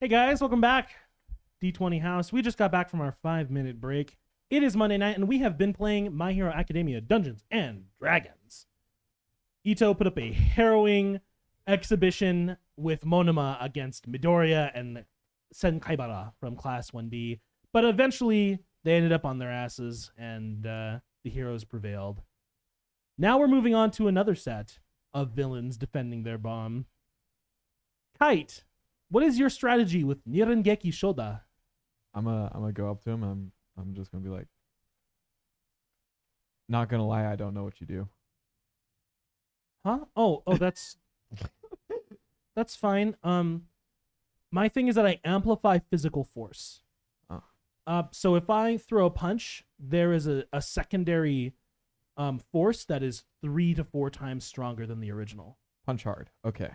Hey guys, welcome back. D20 House. We just got back from our 5-minute break. It is Monday night, and we have been playing My Hero Academia Dungeons and Dragons. Ito put up a harrowing exhibition with Monoma against Midoriya and Senkaibara from Class 1B, but eventually they ended up on their asses, and the heroes prevailed. Now we're moving on to another set of villains defending their bomb. Kite, what is your strategy with Nirengeki Shoda? I'm gonna go up to him. I'm just gonna be like, not gonna lie, I don't know what you do. Huh? Oh, that's that's fine. My thing is that I amplify physical force. So if I throw a punch, there is a secondary force that is 3 to 4 times stronger than the original. Punch hard. Okay.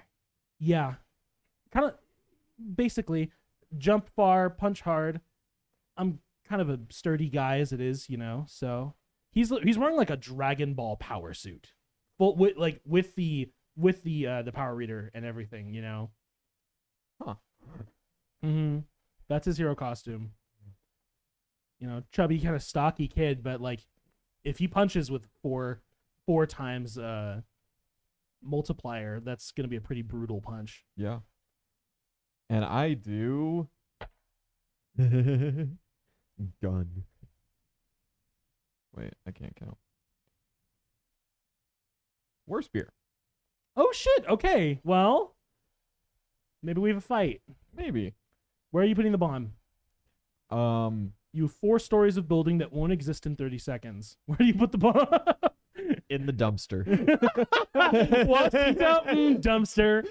Yeah. Kind of basically jump far, punch hard. I'm kind of a sturdy guy as it is, you know. So he's wearing like a Dragon Ball power suit. Full with the power reader and everything, you know. Huh. That's his hero costume. You know, chubby, kind of stocky kid, but like if he punches with four times multiplier, that's gonna be a pretty brutal punch. Yeah. And I do Gun. wait, I can't count. War spear. Oh shit, okay. Well, maybe we have a fight. Maybe. Where are you putting the bomb? You have 4 stories of building that won't exist in 30 seconds. Where do you put the bomb? In the dumpster. What? Dumpster.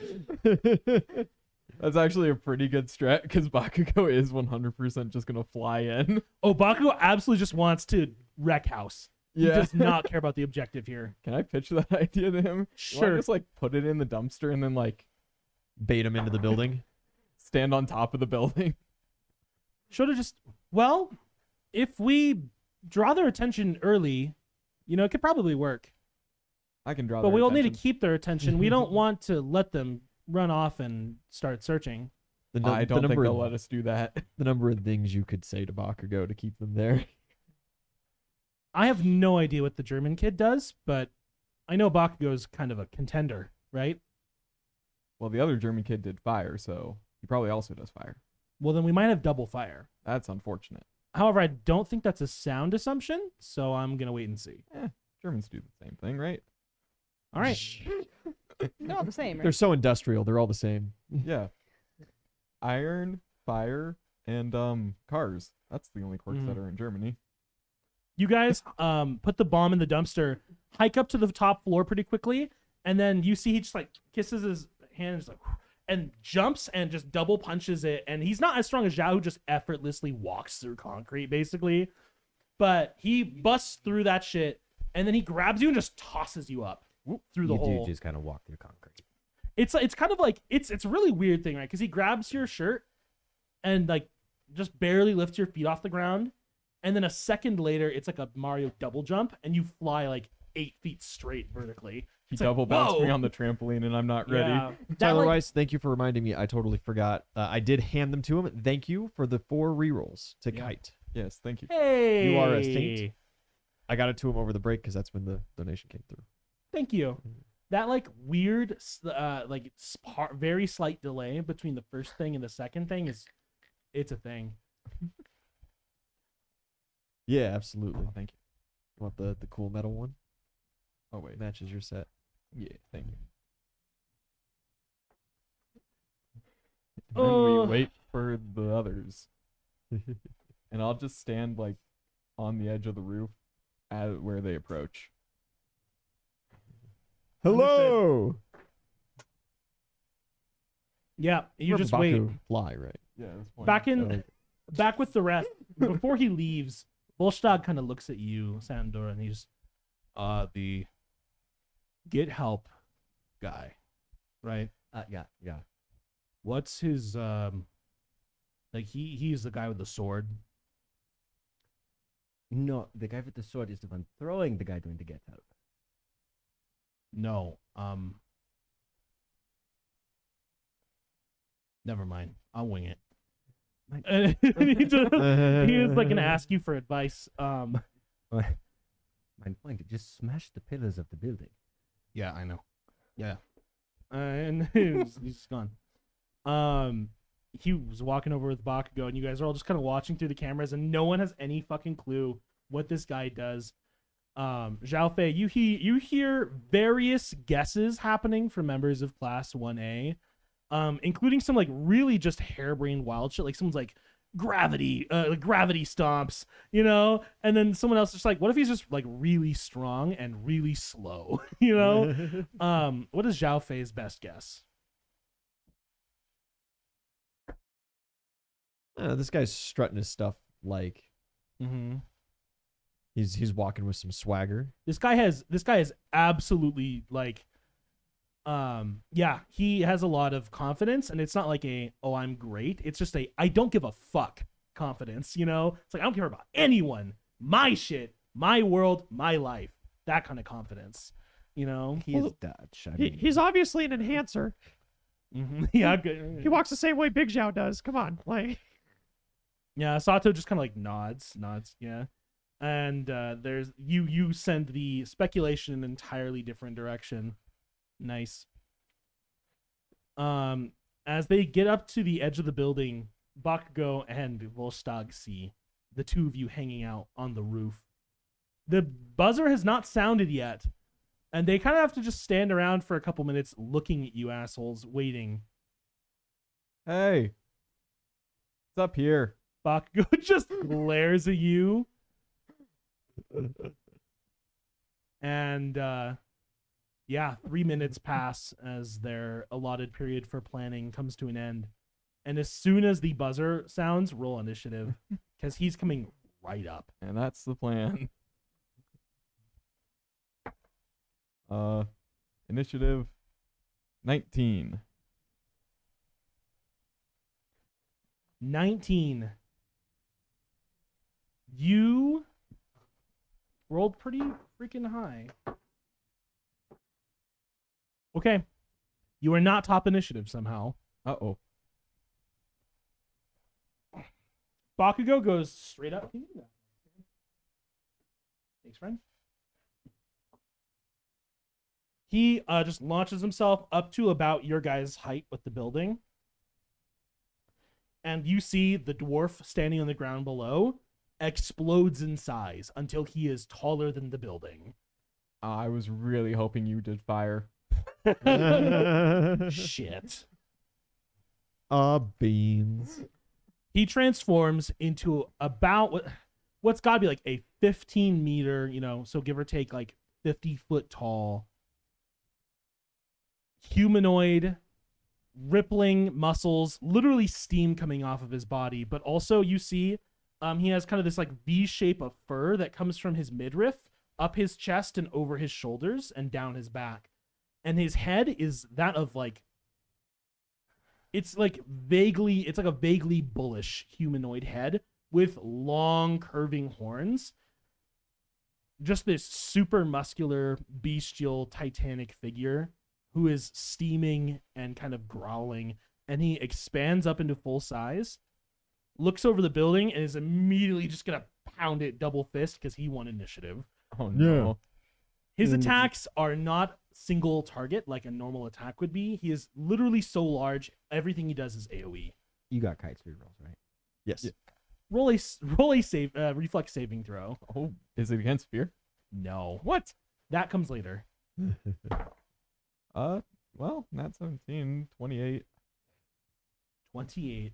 That's actually a pretty good strat because Bakugo is 100% just gonna fly in. Oh, Bakugo absolutely just wants to wreck house. He Yeah. does not care about the objective here. Can I pitch that idea to him? You wanna Sure. just like put it in the dumpster and then like Bait him into the building. stand on top of the building. Shoda just, well, if we draw their attention early, you know, it could probably work. I can draw. But their we all need to attention. keep their attention. We don't want to let them run off and start searching. I don't think number they'll of, let us do that. the number of things you could say to Bakugo to keep them there. I have no idea what the German kid does, but I know Bakugo's kind of a contender, right? Well, the other German kid did fire, so he probably also does fire. Well, then we might have double fire. That's unfortunate. However, I don't think that's a sound assumption, so I'm going to wait and see. Germans do the same thing, right? All right. They're all the same, right? They're so industrial. They're all the same. Yeah. Iron, fire, and cars. That's the only quirks that are in Germany. You guys put the bomb in the dumpster, hike up to the top floor pretty quickly, and then you see he just like kisses his hand and, just like, and jumps and just double punches it. And he's not as strong as Zhao, who just effortlessly walks through concrete, basically. But he busts through that shit, and then he grabs you and just tosses you up through the You hole. do just kind of walk through concrete. It's kind of like it's a really weird thing, right? Because he grabs your shirt and like just barely lifts your feet off the ground, and then a second later, it's like a Mario double jump, and you fly like 8 feet straight vertically. He It's like, double bounced me whoa. on the trampoline, and I'm not ready. Yeah. Tyler like- Rice, thank you for reminding me. I totally forgot. I did hand them to him. Thank you for the 4 rerolls to Yeah. Kite. Yes, thank you. Hey, You are a saint. I got it to him over the break because that's when the donation came through. Thank you. That like weird, very slight delay between the first thing and the second thing it's a thing. Yeah, absolutely. Oh, thank you. You want the cool metal one? Oh wait. Matches your set. Yeah, thank you. And Oh. then we wait for the others, and I'll just stand like on the edge of the roof, where they approach. Hello. Yeah, you Remember just wait. Baku Fly, right? Yeah, at this point. Back with the rest. Before he leaves, Volstagg kind of looks at you, Sandor, and he's the get help guy, right? Yeah. What's his like he's the guy with the sword. No, the guy with the sword is the one throwing the guy doing the get help. No. Never mind. I'll wing it. My- And he is like gonna ask you for advice. My point is just smash the pillars of the building. Yeah, I know. Yeah. And he's just gone. He was walking over with Bakugo, and you guys are all just kind of watching through the cameras, and no one has any fucking clue what this guy does. Zhao Fei, you hear various guesses happening from members of Class 1A, including some like really just harebrained wild shit. Like someone's like gravity stomps, you know, and then someone else is just like, what if he's just like really strong and really slow, you know? What is Zhao Fei's best guess? This guy's strutting his stuff like Mm-hmm. he's walking with some swagger. This guy is absolutely like, yeah, he has a lot of confidence, and it's not like oh, I'm great. It's just I don't give a fuck confidence, you know? It's like, I don't care about anyone, my shit, my world, my life, that kind of confidence, you know? He is Dutch. I mean, He's obviously an enhancer. Yeah, good. He walks the same way Big Zhao does. Come on, like. Yeah, Sato just kind of like nods, yeah. And there's you send the speculation in an entirely different direction. Nice. As they get up to the edge of the building, Bakugo and Volstagg see the two of you hanging out on the roof. The buzzer has not sounded yet, and they kind of have to just stand around for a couple minutes looking at you assholes, waiting. Hey, it's up here. Bakugo just glares at you. And yeah, 3 minutes pass as their allotted period for planning comes to an end. And as soon as the buzzer sounds, roll initiative, because he's coming right up. And that's the plan. Initiative 19. 19. You rolled pretty freaking high. Okay. You are not top initiative somehow. Uh-oh. Bakugo goes straight up. Can you do that? Thanks, friend. He just launches himself up to about your guys' height with the building. And you see the dwarf standing on the ground below explodes in size until he is taller than the building. I was really hoping you did fire. Shit. Beans. He transforms into about what's got to be like a 15 meter, you know, so give or take like 50-foot tall humanoid, rippling muscles, literally steam coming off of his body. But also you see he has kind of this like V shape of fur that comes from his midriff up his chest and over his shoulders and down his back. And his head is that of like, it's like a vaguely bullish humanoid head with long curving horns. Just this super muscular, bestial, titanic figure who is steaming and kind of growling. And he expands up into full size, looks over the building, and is immediately just going to pound it double fist because he won initiative. Oh, no. His attacks are not single target like a normal attack would be. He is literally so large, everything he does is AoE. you got Kite's rerolls, right? Yes. Yeah. Roll a save, reflex saving throw. Oh, is it against fear? No. What? That comes later. Well, not 17, 28. 28.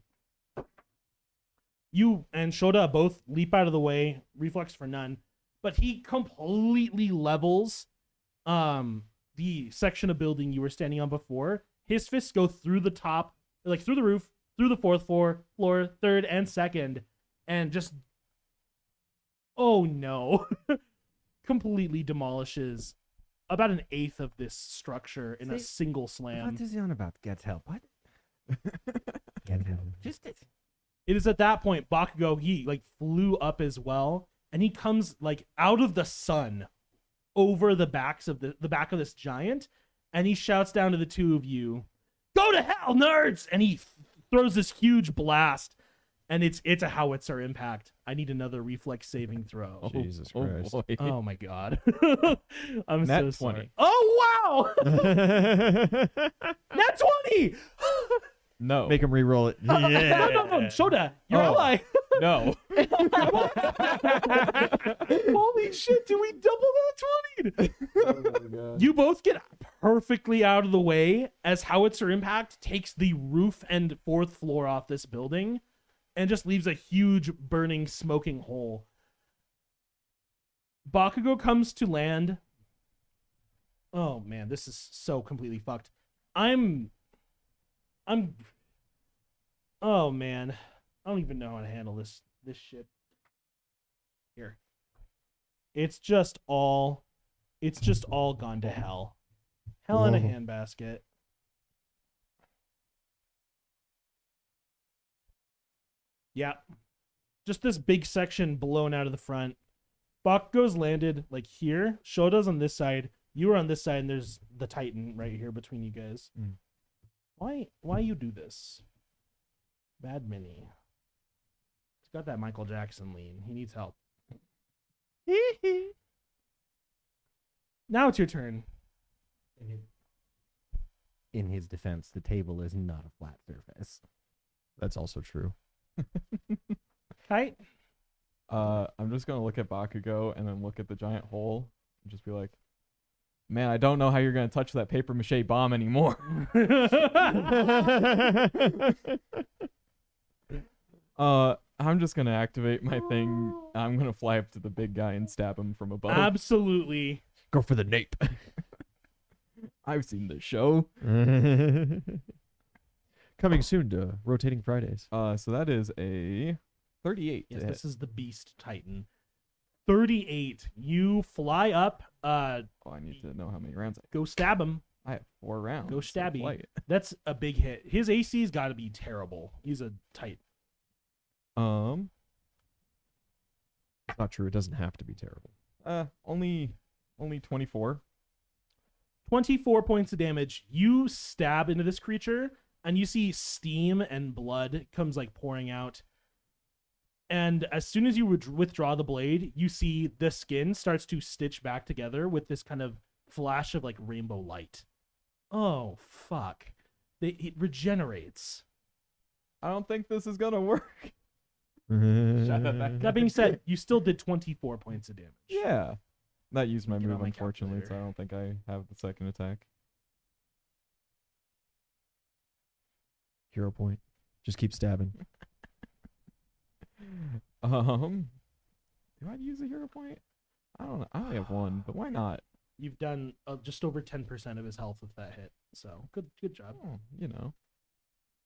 You and Shoda both leap out of the way, reflex for none, but he completely levels the section of building you were standing on before. His fists go through the top, like through the roof, through the fourth floor, third and second, and just, oh no, completely demolishes about an eighth of this structure in a See, single slam. What is he on about? Get help. What? Get help. Just it. It is at that point Bakugo, he like flew up as well, and he comes like out of the sun over the backs of the back of this giant, and he shouts down to the two of you, "Go to hell, nerds!" And he throws this huge blast, and it's a howitzer impact. I need another reflex saving throw. Jesus Christ. boy. Oh my god. I'm Nat so sorry. 20. Oh wow! Nat 20! No. Make him re-roll it. No, Shoda, your Oh. ally. No. Holy shit, did we double that 20? You both get perfectly out of the way as howitzer impact takes the roof and fourth floor off this building and just leaves a huge burning smoking hole. Bakugo comes to land. Oh man, this is so completely fucked. I'm oh man. I don't even know how to handle this shit. Here. It's just all gone to hell. Hell in a Whoa. handbasket. Yeah. Just this big section blown out of the front. Bakugo's landed like here. Shoda's on this side. You are on this side, and there's the Titan right here between you guys. Mm. Why you do this? Bad Mini. He's got that Michael Jackson lean. He needs help. Now it's your turn. In his defense, the table is not a flat surface. That's also true. Kite? I'm just gonna look at Bakugo and then look at the giant hole and just be like, man, I don't know how you're gonna touch that paper mache bomb anymore. I'm just gonna activate my thing. I'm gonna fly up to the big guy and stab him from above. Absolutely. Go for the nape. I've seen the show. Coming soon to Rotating Fridays. So that is a 38. Yes, to hit. this is the Beast Titan. 38. You fly up. Oh, I need to know how many rounds Go stab him. I have 4 rounds. Go of stabby. flight. That's a big hit. His AC's got to be terrible. He's a Titan. It's not true. It doesn't have to be terrible. Only 24. 24 points of damage. You stab into this creature, and you see steam and blood comes like pouring out. And as soon as you withdraw the blade, you see the skin starts to stitch back together with this kind of flash of like rainbow light. Oh, fuck. It regenerates. I don't think this is gonna work. That being said, you still did 24 points of damage. Yeah. That used my Get on move, my unfortunately, so calculator. I don't think I have the second attack. Hero point. Just keep stabbing. Do I use a hero point? I don't know. I only have 1, but why not? You've done just over 10% of his health with that hit. So good job. Oh, you know.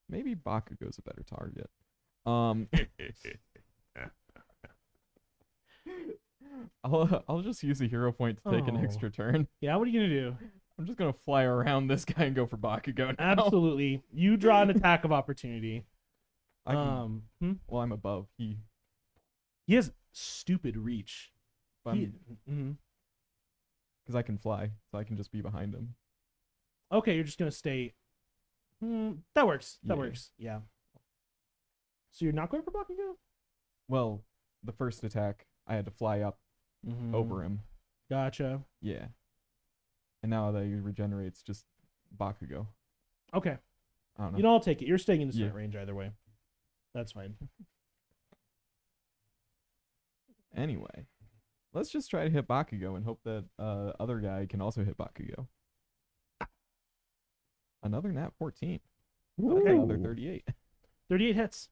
Maybe Bakugo's a better target. I'll just use a hero point to take an Oh. extra turn. Yeah, what are you gonna do? I'm just gonna fly around this guy and go for Bakugo now. Absolutely. You draw an attack of opportunity. I can, Hmm? well, I'm above. He has stupid reach. Because Mhm. I can fly, so I can just be behind him. Okay, you're just gonna stay. That works. That Yeah. works. Yeah. So you're not going for Bakugo? Well, the first attack, I had to fly up over him. Gotcha. Yeah. And now that he regenerates, just Bakugo. Okay. I don't know. You know, I'll take it. You're staying in the Yeah. straight range either way. That's fine. Anyway, let's just try to hit Bakugo and hope that other guy can also hit Bakugo. Another nat 14. That's another 38. 38 hits.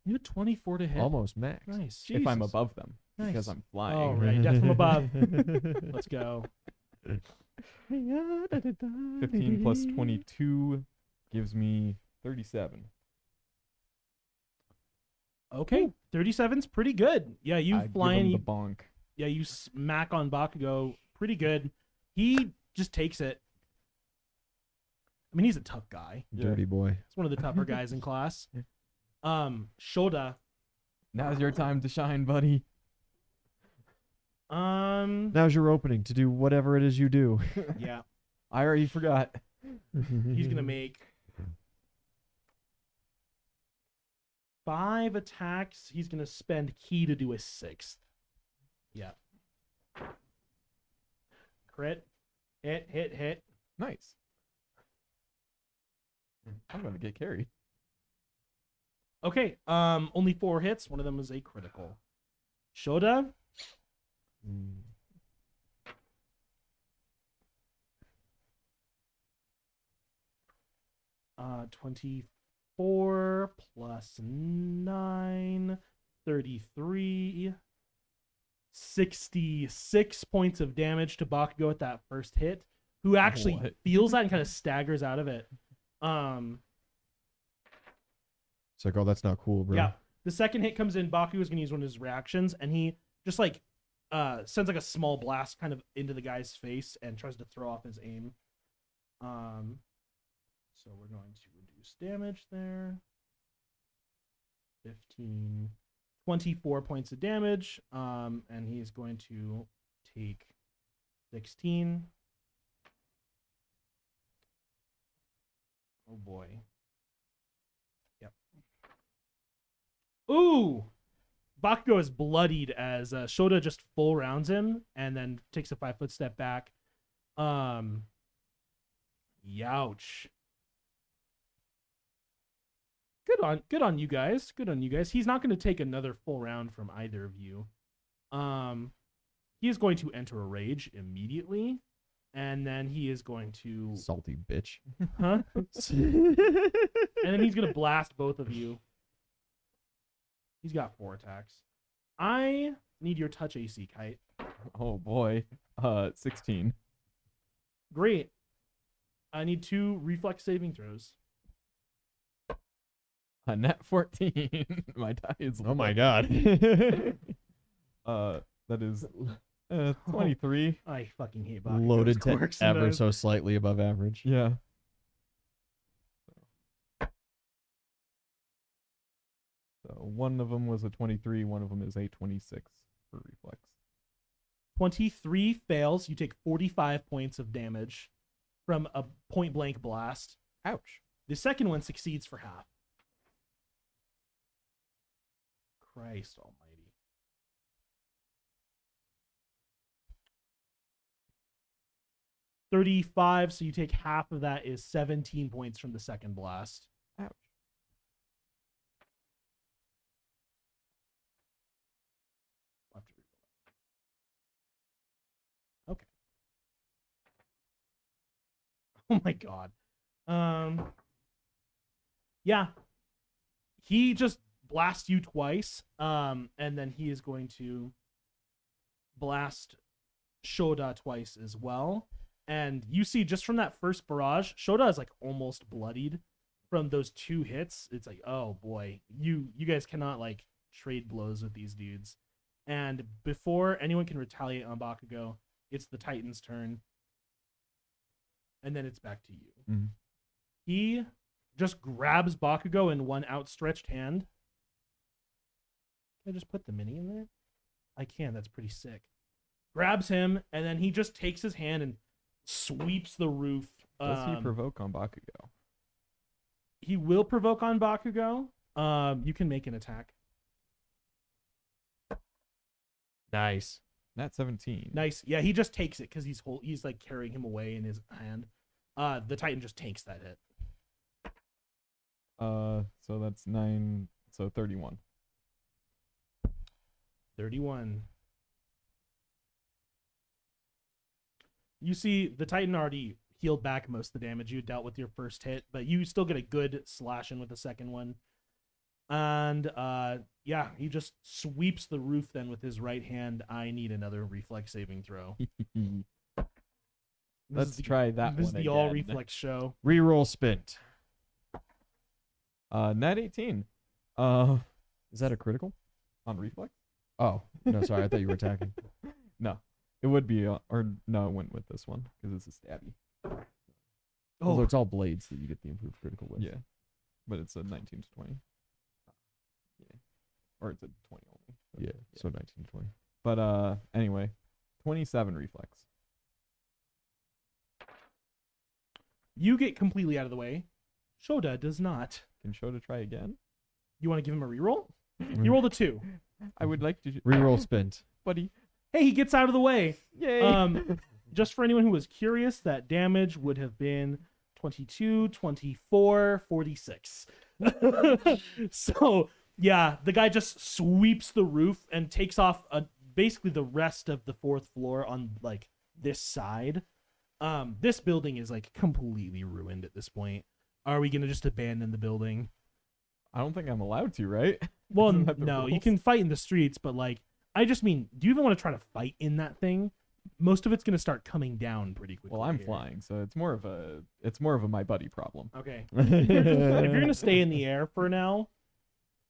You had 24 to hit. Almost max. Nice. If I'm Jesus. above them, because Nice. I'm flying. Oh, right. Death from above. Let's go. 15 plus 22 gives me 37. Okay. 37's pretty good. Yeah, you I flying. give him the bonk. Yeah, you smack on Bakugo. Pretty good. He just takes it. I mean, he's a tough guy. Yeah. Dirty boy. He's one of the tougher guys in class. Shoda. Now's your time to shine, buddy. Now's your opening to do whatever it is you do. Yeah. I already forgot. He's gonna make 5 attacks. He's gonna spend ki to do a 6th. Yeah. Crit. Hit. Nice. I'm gonna get carried. Okay. Only 4 hits. One of them is a critical. Shoda. Mm. Uh, 24 plus 9, 33, 66 points of damage to Bakugo at that first hit, who actually What? feels that and kind of staggers out of it. It's like, oh, that's not cool, bro. Yeah. The second hit comes in, Bakugo's gonna use one of his reactions, and he just like sends like a small blast kind of into the guy's face and tries to throw off his aim. So we're going to reduce damage there. 15, 24 points of damage. And he's going to take 16. Oh boy. Yep. Ooh! Bakugo is bloodied as Shoda just full rounds him and then takes a 5-foot step back. Youch. Good on you guys. Good on you guys. He's not going to take another full round from either of you. He is going to enter a rage immediately, and then he is going to Salty bitch. and then he's going to blast both of you. He's got 4 attacks. I need your touch AC, Kite. Oh boy. 16. Great. I need 2 reflex saving throws. A net 14. My die is Oh my low. god. That is 23. I fucking hate Bakugo's Loaded to quirks ever sometimes. so slightly above average. Yeah. So one of them was a 23, one of them is a 26 for reflex. 23 fails. You take 45 points of damage from a point blank blast. Ouch. The second one succeeds for half. Christ almighty. $35, so you take half of that is 17 points from the second blast. Ouch. I'll have to reroll that. Okay. Oh my god. Yeah. He just blasts you twice. And then he is going to blast Shoda twice as well. And you see just from that first barrage, Shoda is like almost bloodied from those 2 hits. It's like, oh boy, you guys cannot like trade blows with these dudes. And before anyone can retaliate on Bakugo, it's the Titan's turn. And then it's back to you. Mhm. He just grabs Bakugo in one outstretched hand. Can I just put the mini in there? I can. That's pretty sick. Grabs him, and then he just takes his hand and sweeps the roof. Does he provoke on Bakugo? He will provoke on Bakugo. You can make an attack. Nice. Nat 17. Nice. Yeah, he just takes it because he's like carrying him away in his hand. The Titan just takes that hit. So that's 9. So 31. 31. You see, the Titan already healed back most of the damage you dealt with your first hit, but you still get a good slash in with the second one. And yeah, he just sweeps the roof then with his right hand. I need another reflex saving throw. Let's try that This one is the all again. reflex show. Reroll spent. Nat 18. Is that a critical? On reflex? Oh, no, sorry. I thought you were attacking. No. It would be, or no, it went with this one because it's a stabby. Although it's all blades that you get the improved critical with. Yeah. But it's a 19 to 20. Yeah. Or it's a 20 only. but Yeah, so 19 to 20. But anyway, 27 reflex. You get completely out of the way. Shoda does not. Can Shoda try again? You want to give him a reroll? He rolled a 2. I would like to. Reroll spent. buddy. Hey, he gets out of the way. Yay. Just for anyone who was curious, that damage would have been 22, 24, 46. So, yeah, the guy just sweeps the roof and takes off basically the rest of the 4th floor on, like, this side. This building is, like, completely ruined at this point. Are we going to just abandon the building? I don't think I'm allowed to, right? Well, Isn't that the no, you rules? can fight in the streets, but, like, I just mean, do you even want to try to fight in that thing? Most of it's going to start coming down pretty quickly. Well, I'm here. flying, so it's more of a my buddy problem. Okay. If you're gonna stay in the air for now,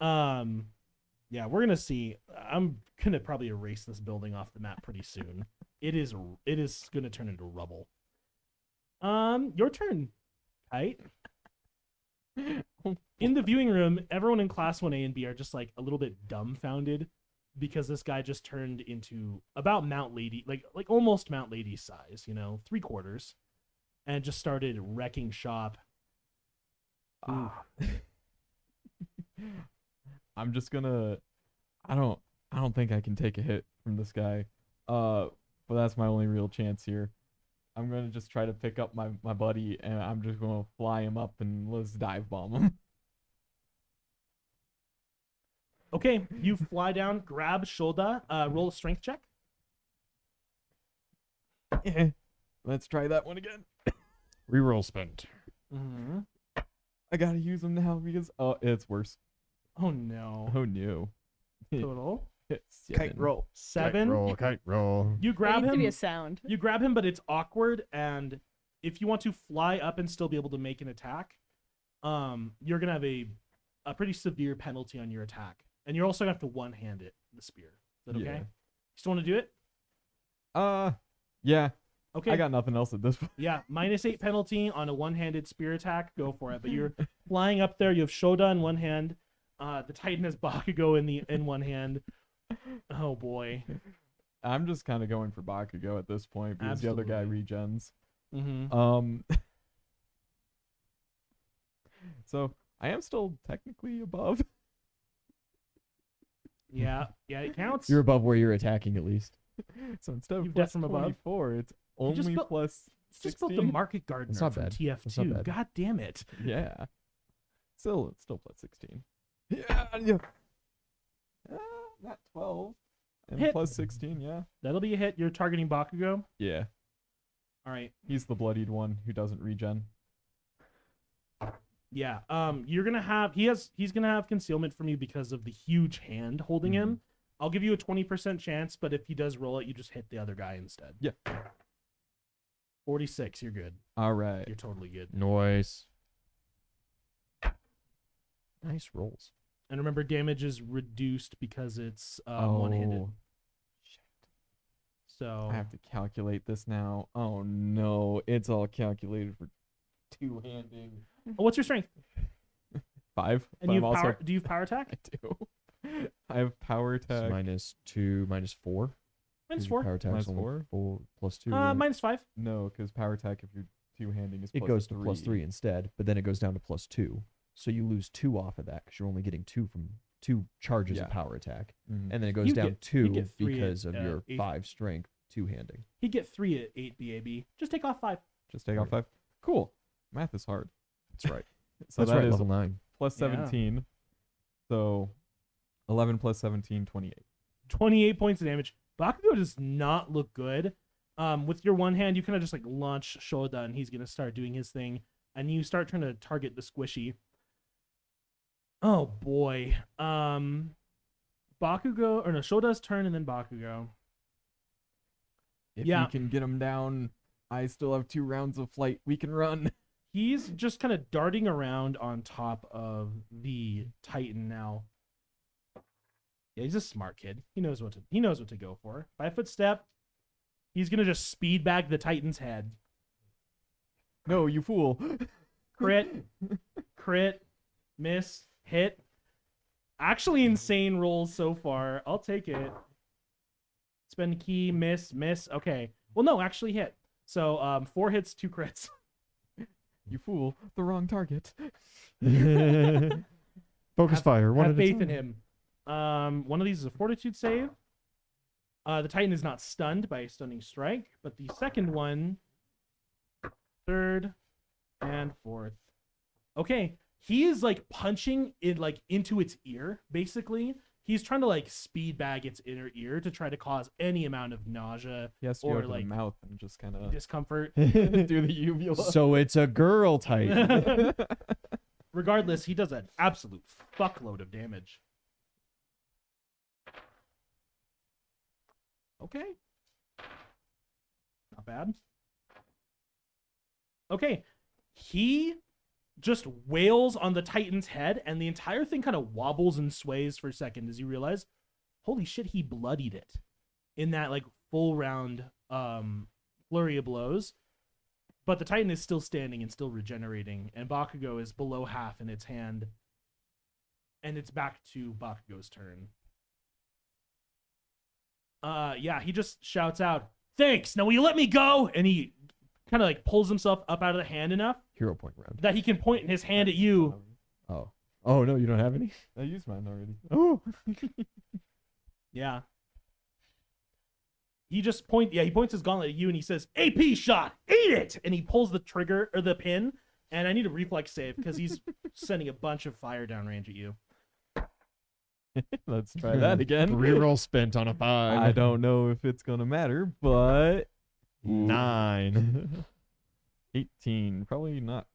yeah, we're gonna see. I'm gonna probably erase this building off the map pretty soon. It is gonna turn into rubble. Your turn, Kite. In the viewing room, everyone in class 1A and B are just like a little bit dumbfounded because this guy just turned into about Mount Lady, like almost Mount Lady's size, 3/4, and just started wrecking shop. I'm just gonna. I don't think I can take a hit from this guy. But that's my only real chance here. I'm gonna just try to pick up my buddy, and I'm just gonna fly him up and let's dive bomb him. Okay, you fly down, grab Shoda, roll a strength check. Let's try that one again. Reroll spent. Mm-hmm. I gotta use him now because it's worse. Oh no. Oh no. Total It's Kite roll. 7. Kite roll. You There grab needs to be him. a sound. You grab him, but it's awkward, and if you want to fly up and still be able to make an attack, you're gonna have a pretty severe penalty on your attack, and you're also gonna have to one-hand it the spear. Is that okay? Yeah. You still want to do it? Yeah. Okay. I got nothing else at this point. Yeah, -8 penalty on a one-handed spear attack. Go for it. But you're flying up there. You have Shoda in one hand. The Titan has Bakugo in one hand. Oh boy. I'm just kind of going for Bakugo at this point because the other guy Absolutely. regens. Mm-hmm. So I am still technically above. Yeah, it counts. You're above where you're attacking at least. So instead of You've done plus from above? 24, it's You just only built- plus Just built the 16? Market Gardener not from bad. TF2. That's not bad. God damn it. Yeah. Still plus 16. Yeah. Not 12. And Hit. plus 16, yeah. That'll be a hit. You're targeting Bakugo. Yeah. All right. He's the bloodied one who doesn't regen. Yeah. You're gonna have he's gonna have concealment from you because of the huge hand holding him. I'll give you a 20% chance, but if he does roll it, you just hit the other guy instead. Yeah. 46. You're good. All right. You're totally good. Noise. Nice rolls. And remember, damage is reduced because it's one-handed. Oh, So I have to calculate this now. Oh no, it's all calculated for two-handing. Oh, what's your strength? 5. And but you I'm have also power? Do you have power attack? I do. I have power So attack. -2, -4. -4. Power attack's Minus only 4? 4 plus 2. yeah. -5. No, because power attack if you're two-handing is It plus goes to 3. +3 instead, but then it goes down to +2. So you lose 2 off of that because you're only getting 2 from 2 charges Yeah. of power attack. Mhm. And then it goes You down get 2 get 3 because at, of your 8. 5 strength two-handing. He'd get 3 at 8 BAB. Just take off 5. Just take off 5. Cool. Math is hard. That's right. So That's that right, is level 9. plus Yeah. 17. So 11 plus 17, 28. 28 points of damage. Bakugo does not look good. With your one hand, you kind of just like launch Shoda, and he's gonna start doing his thing, and you start trying to target the squishy. Oh boy. Bakugo or no, Shoda's turn, and then Bakugo. If Yeah. we can get him down, I still have 2 rounds of flight. We can run. He's just kind of darting around on top of the Titan now. Yeah, he's a smart kid. He knows what to go for. 5-foot step. He's gonna just speed back the Titan's head. No, you fool. Crit, miss, hit. Actually insane rolls so far. I'll take it. Spend key, miss. Okay. Well, no, actually hit. So 4 hits, 2 crits. You fool. The wrong target. Focus Have- fire. One Have at a faith in time. him. One of these is a fortitude save. The Titan is not stunned by a stunning strike, but the second one, third, and fourth. Okay, he is like punching it like into its ear, basically. He's trying to like speed bag its inner ear to try to cause any amount of nausea, He has to or, go to like, the mouth and just kind of discomfort. do the uvula. So it's a girl Titan. Regardless, he does an absolute fuckload of damage. Okay. Not bad. Okay. He just wails on the Titan's head, and the entire thing kind of wobbles and sways for a second as you realize, holy shit, he bloodied it in that like full round flurry of blows. But the Titan is still standing and still regenerating, and Bakugo is below half in its hand. And it's back to Bakugo's turn. Yeah, he just shouts out, "Thanks! Now will you let me go?" And he kind of like pulls himself up out of the hand enough Hero point round. that he can point his hand at you. Oh. Oh no, you don't have any? I used mine already. Oh. Yeah. He just he points his gauntlet at you and he says, "AP shot, eat it!" And he pulls the trigger or the pin, and I need a reflex save because he's sending a bunch of fire downrange at you. Let's try that again. Reroll spent on a 5. I don't know if it's gonna matter, but 9. 18, probably not.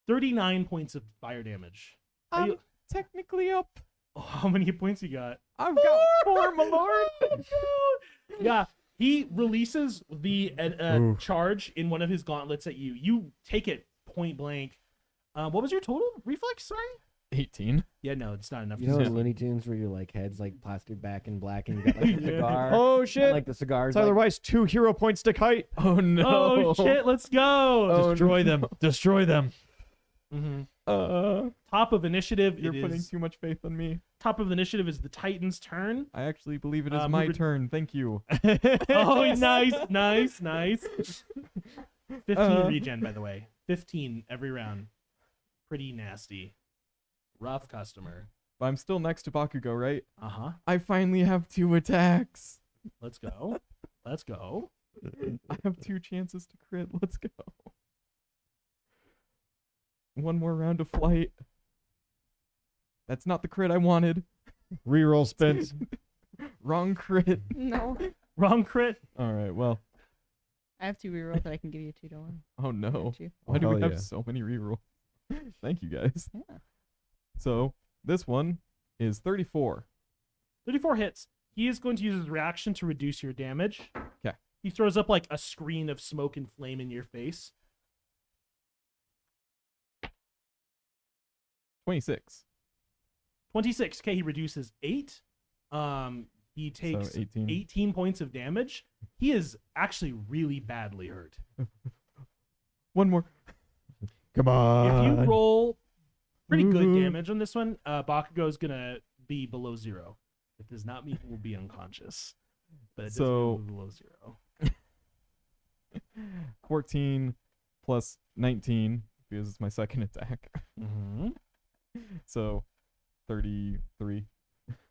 39 points of fire damage. Are I'm you- technically up. Oh, how many points you got? I've got 4, my lord. Yeah, he releases the Oof. charge in one of his gauntlets at you. You take it point blank. What was your total reflex? Sorry. 18. Yeah, no, it's not enough. You know to in see. Looney Tunes where your like head's like plastered back in black and you got like a Yeah. cigar? Oh and, shit. like the cigars. Tyler Like, Weiss, 2 hero points to Kite. Oh no. Oh shit! Let's go. Oh, Destroy them. Destroy them. hmm Uh, Top of initiative. you're it putting is too much faith in me. top of initiative is the Titan's turn. I actually believe it is we my would- turn. Thank you. Oh, nice. 15 regen, by the way. 15 every round. Pretty nasty. Rough customer. But I'm still next to Bakugo, right? Uh-huh. I finally have 2 attacks. Let's go. Let's go. I have 2 chances to crit. Let's go. One more round of flight. That's not the crit I wanted. Reroll spent. Wrong crit. No. Wrong crit. All right, well. I have 2 rerolls that I can give you 2, don't worry. Oh no. Got you. Why do hell we have yeah. so many rerolls? Thank you guys. Yeah. So, this one is 34. 34 hits. He is going to use his reaction to reduce your damage. 'Kay. He throws up like a screen of smoke and flame in your face. 26. 26. Okay, he reduces 8. He takes So 18. 18 points of damage. He is actually really badly hurt. One more. Come If on. you roll pretty good Ooh. damage on this one, Bakugo is gonna be below 0. It does not mean he will be unconscious, but it does mean So- he'll be below 0. 14 plus 19 because it's my second attack. Mm-hmm. So 33.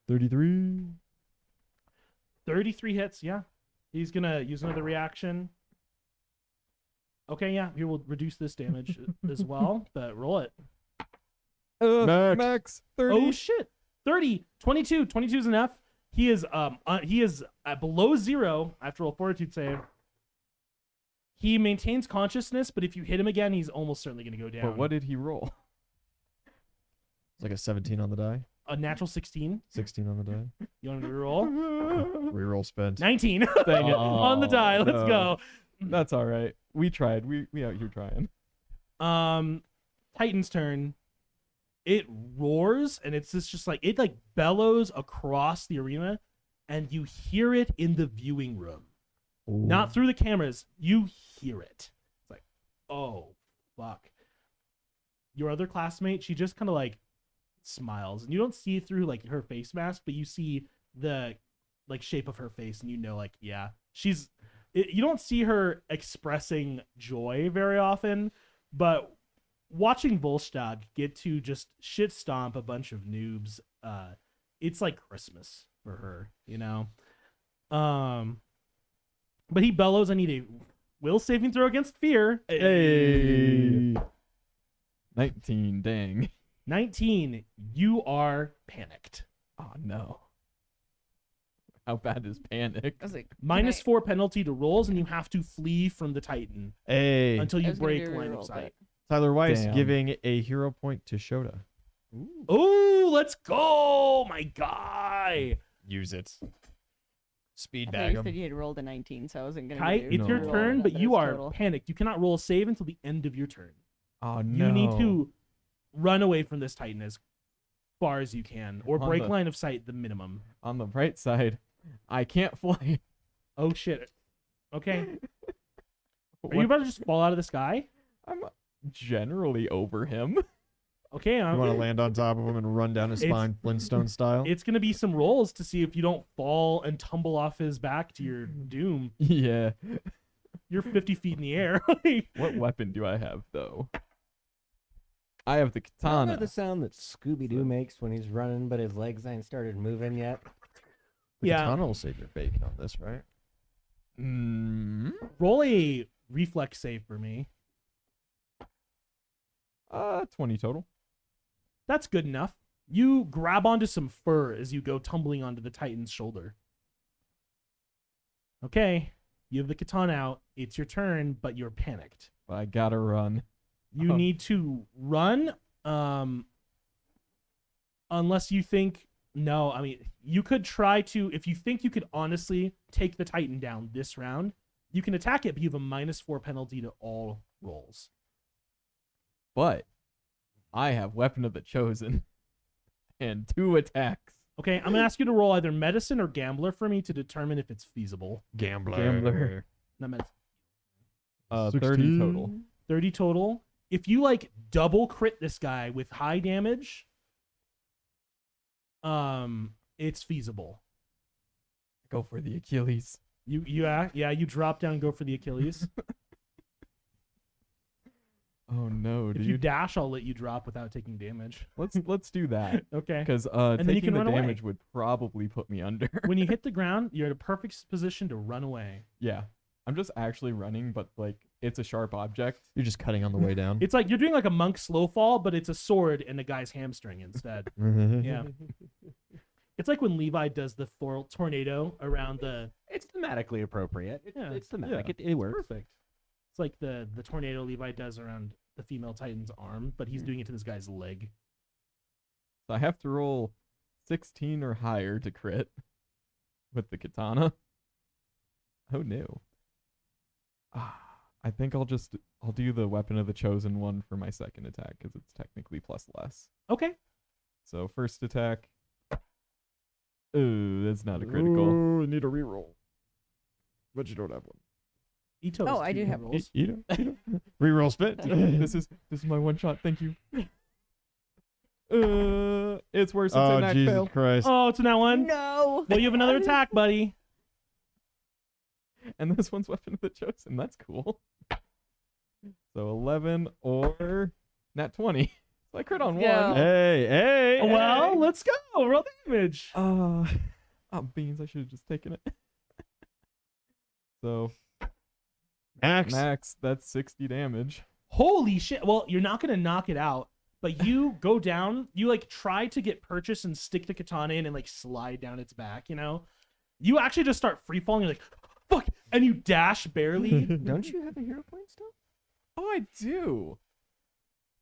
33. 33 hits. Yeah, he's gonna use another reaction. Okay, yeah, he will reduce this damage as well, but roll it. Max. 30. Oh shit. 30, 22. 22 is enough. He is below 0 after a fortitude save. He maintains consciousness, but if you hit him again, he's almost certainly going to go down. But what did he roll? It's like a 17 on the die. A natural 16. 16 on the die. You want me to roll? Reroll spent. 19. Dang it. On the die. Let's no. go. That's all right. We tried. We out here trying. Titan's turn. It roars and it's just like it like bellows across the arena, and you hear it in the viewing room. Not through the cameras. You hear it. It's like, oh, fuck. Your other classmate, she just kind of like smiles. And you don't see through like her face mask, but you see the like shape of her face. And you know, like, yeah, you don't see her expressing joy very often. But watching Volstagg get to just shit stomp a bunch of noobs, it's like Christmas for her, you know. But he bellows, "I need a will saving throw against fear." Hey. 19, dang. 19. You are panicked. Oh no. How bad is panic? I was like, -4 penalty to rolls, and you have to flee from the Titan Hey, until I you was gonna break do a line of reroll, sight. Tyler Weiss Damn. giving a hero point to Shoda. Oh, let's go, my guy. Use it. Speed I thought bag you him. said you had rolled a 19, so I wasn't gonna. Kite, do it's your No. turn, but that you is are total. panicked. You cannot roll a save until the end of your turn. Oh no. You need to run away from this Titan as far as you can, or On break the- line of sight the minimum. On the bright side, I can't fly. Oh shit. Okay. Are you What- about to just fall out of the sky? I'm generally over him. Okay, You want to land on top of him and run down his It's- spine, Flintstone style? it's gonna be some rolls to see if you don't fall and tumble off his back to your doom. Yeah. You're 50 feet in the air. What weapon do I have though? I have the I don't know katana. the sound that Scooby Doo makes when he's running, but his legs ain't started moving yet. The Yeah. katana will save your bacon on this, right? Roll a reflex save for me. 20 total. That's good enough. You grab onto some fur as you go tumbling onto the Titan's shoulder. Okay, you have the katana out. It's your turn, but you're panicked. I gotta run. You Oh. need to run, unless you think. No, I mean, you could try to. If you think you could honestly take the Titan down this round, you can attack it, but you have a -4 penalty to all rolls. But I have Weapon of the Chosen and 2 attacks. Okay, I'm gonna ask you to roll either medicine or gambler for me to determine if it's feasible. Gambler. Not medicine. 30 total. 30 total. If you like double crit this guy with high damage, it's feasible. Go for the Achilles. You drop down, go for the Achilles. Oh no, If dude. you dash, I'll let you drop without taking damage. Let's do that. Okay. Because then you taking can the run away. damage would probably put me under. When you hit the ground, you're in a perfect position to run away. Yeah. I'm just actually running, but like it's a sharp object. You're just cutting on the way down. It's like you're doing like a monk slow fall, but it's a sword and a guy's hamstring instead. Yeah. It's like when Levi does the tornado around the. It's thematically appropriate. Yeah. It's thematic. Yeah. It works. Perfect. It's like the tornado Levi does around the female Titan's arm, but he's doing it to this guy's leg. So I have to roll 16 or higher to crit with the katana. Oh no. I think I'll do the Weapon of the Chosen one for my second attack because it's technically plus less. Okay. So first attack. Ooh, that's not a critical. Ooh, I need a reroll. But you don't have one. Ito. Oh, I do have rolls. Reroll spit. This is my one shot. Thank you. It's worse. It's a Oh, knack Jesus fail. Christ. Oh, it's in that one. No. Well, you have another attack, buddy. And this one's Weapon of the Chosen. That's cool. So 11 or nat 20. So I crit on Yeah. one. Hey. Well, let's go. Roll damage. Oh, beans. I should have just taken it. So Max. max, that's 60 damage. Holy shit. Well, you're not going to knock it out, but you go down. You like try to get purchase and stick the katana in and like slide down its back, you know? You actually just start free falling. You're like, fuck. And you dash barely, Don't you have a hero point still? Oh, I do.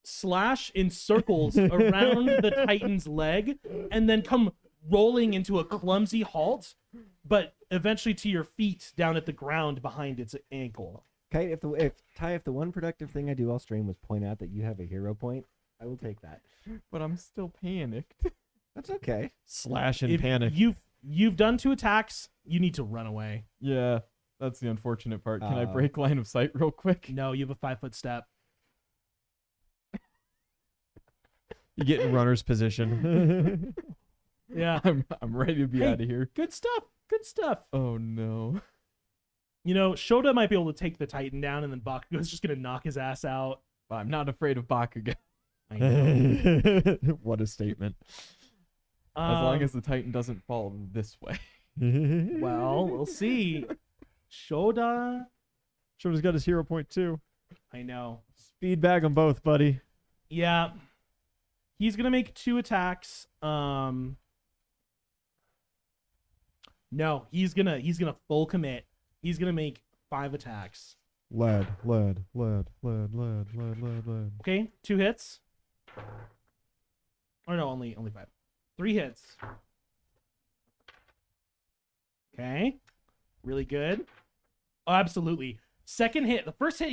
slash in circles around the Titan's leg, and then come rolling into a clumsy halt, but eventually to your feet down at the ground behind its ankle. Kite, if the one productive thing I do all stream was point out that you have a hero point, I will take that. But I'm still panicked. That's okay. Slash and If panic. You've done 2 attacks, you need to run away. Yeah, that's the unfortunate part. Can I Uh, break line of sight real quick? No, you have a 5-foot step. You get in runner's position. Yeah. I'm ready to be Hey. out of here. Good stuff. Good stuff. Oh no. You know, Shoda might be able to take the Titan down, and then Bakugo's just going to knock his ass out. But I'm not afraid of Bakugo. I know. What a statement. As long as the Titan doesn't fall this way. Well, we'll see. Shoda. Shoda's got his hero point too. I know. Speed bag them both, buddy. Yeah. He's gonna make 2 attacks. No, he's gonna full commit. He's gonna make 5 attacks. Lead. Okay, 2 hits. Or no, only 5. 3 hits. Okay. Really good. Oh, absolutely. Second hit. The first hit,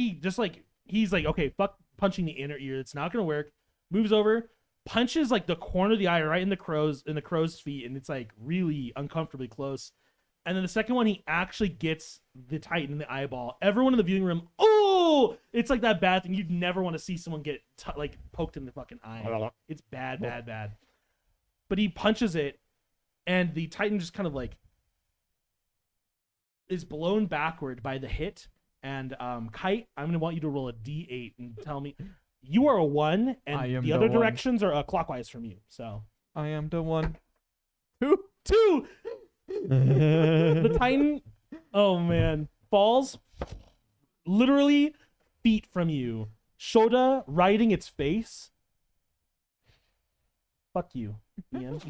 he's like, okay, fuck punching the inner ear. It's not gonna work. Moves over, punches like the corner of the eye right in the crow's feet, and it's like really uncomfortably close. And then the second one, he actually gets the Titan in the eyeball. Everyone in the viewing room, oh, it's like that bad thing. You'd never want to see someone get like poked in the fucking eye. It's bad. But he punches it, and the Titan just kind of like is blown backward by the hit. And Kite, I'm gonna want you to roll a D8 and tell me you are a 1, and the other directions are clockwise from you. So I am the one. 2. The Titan, oh man, falls literally feet from you. Shoda riding its face. Fuck you, Ian.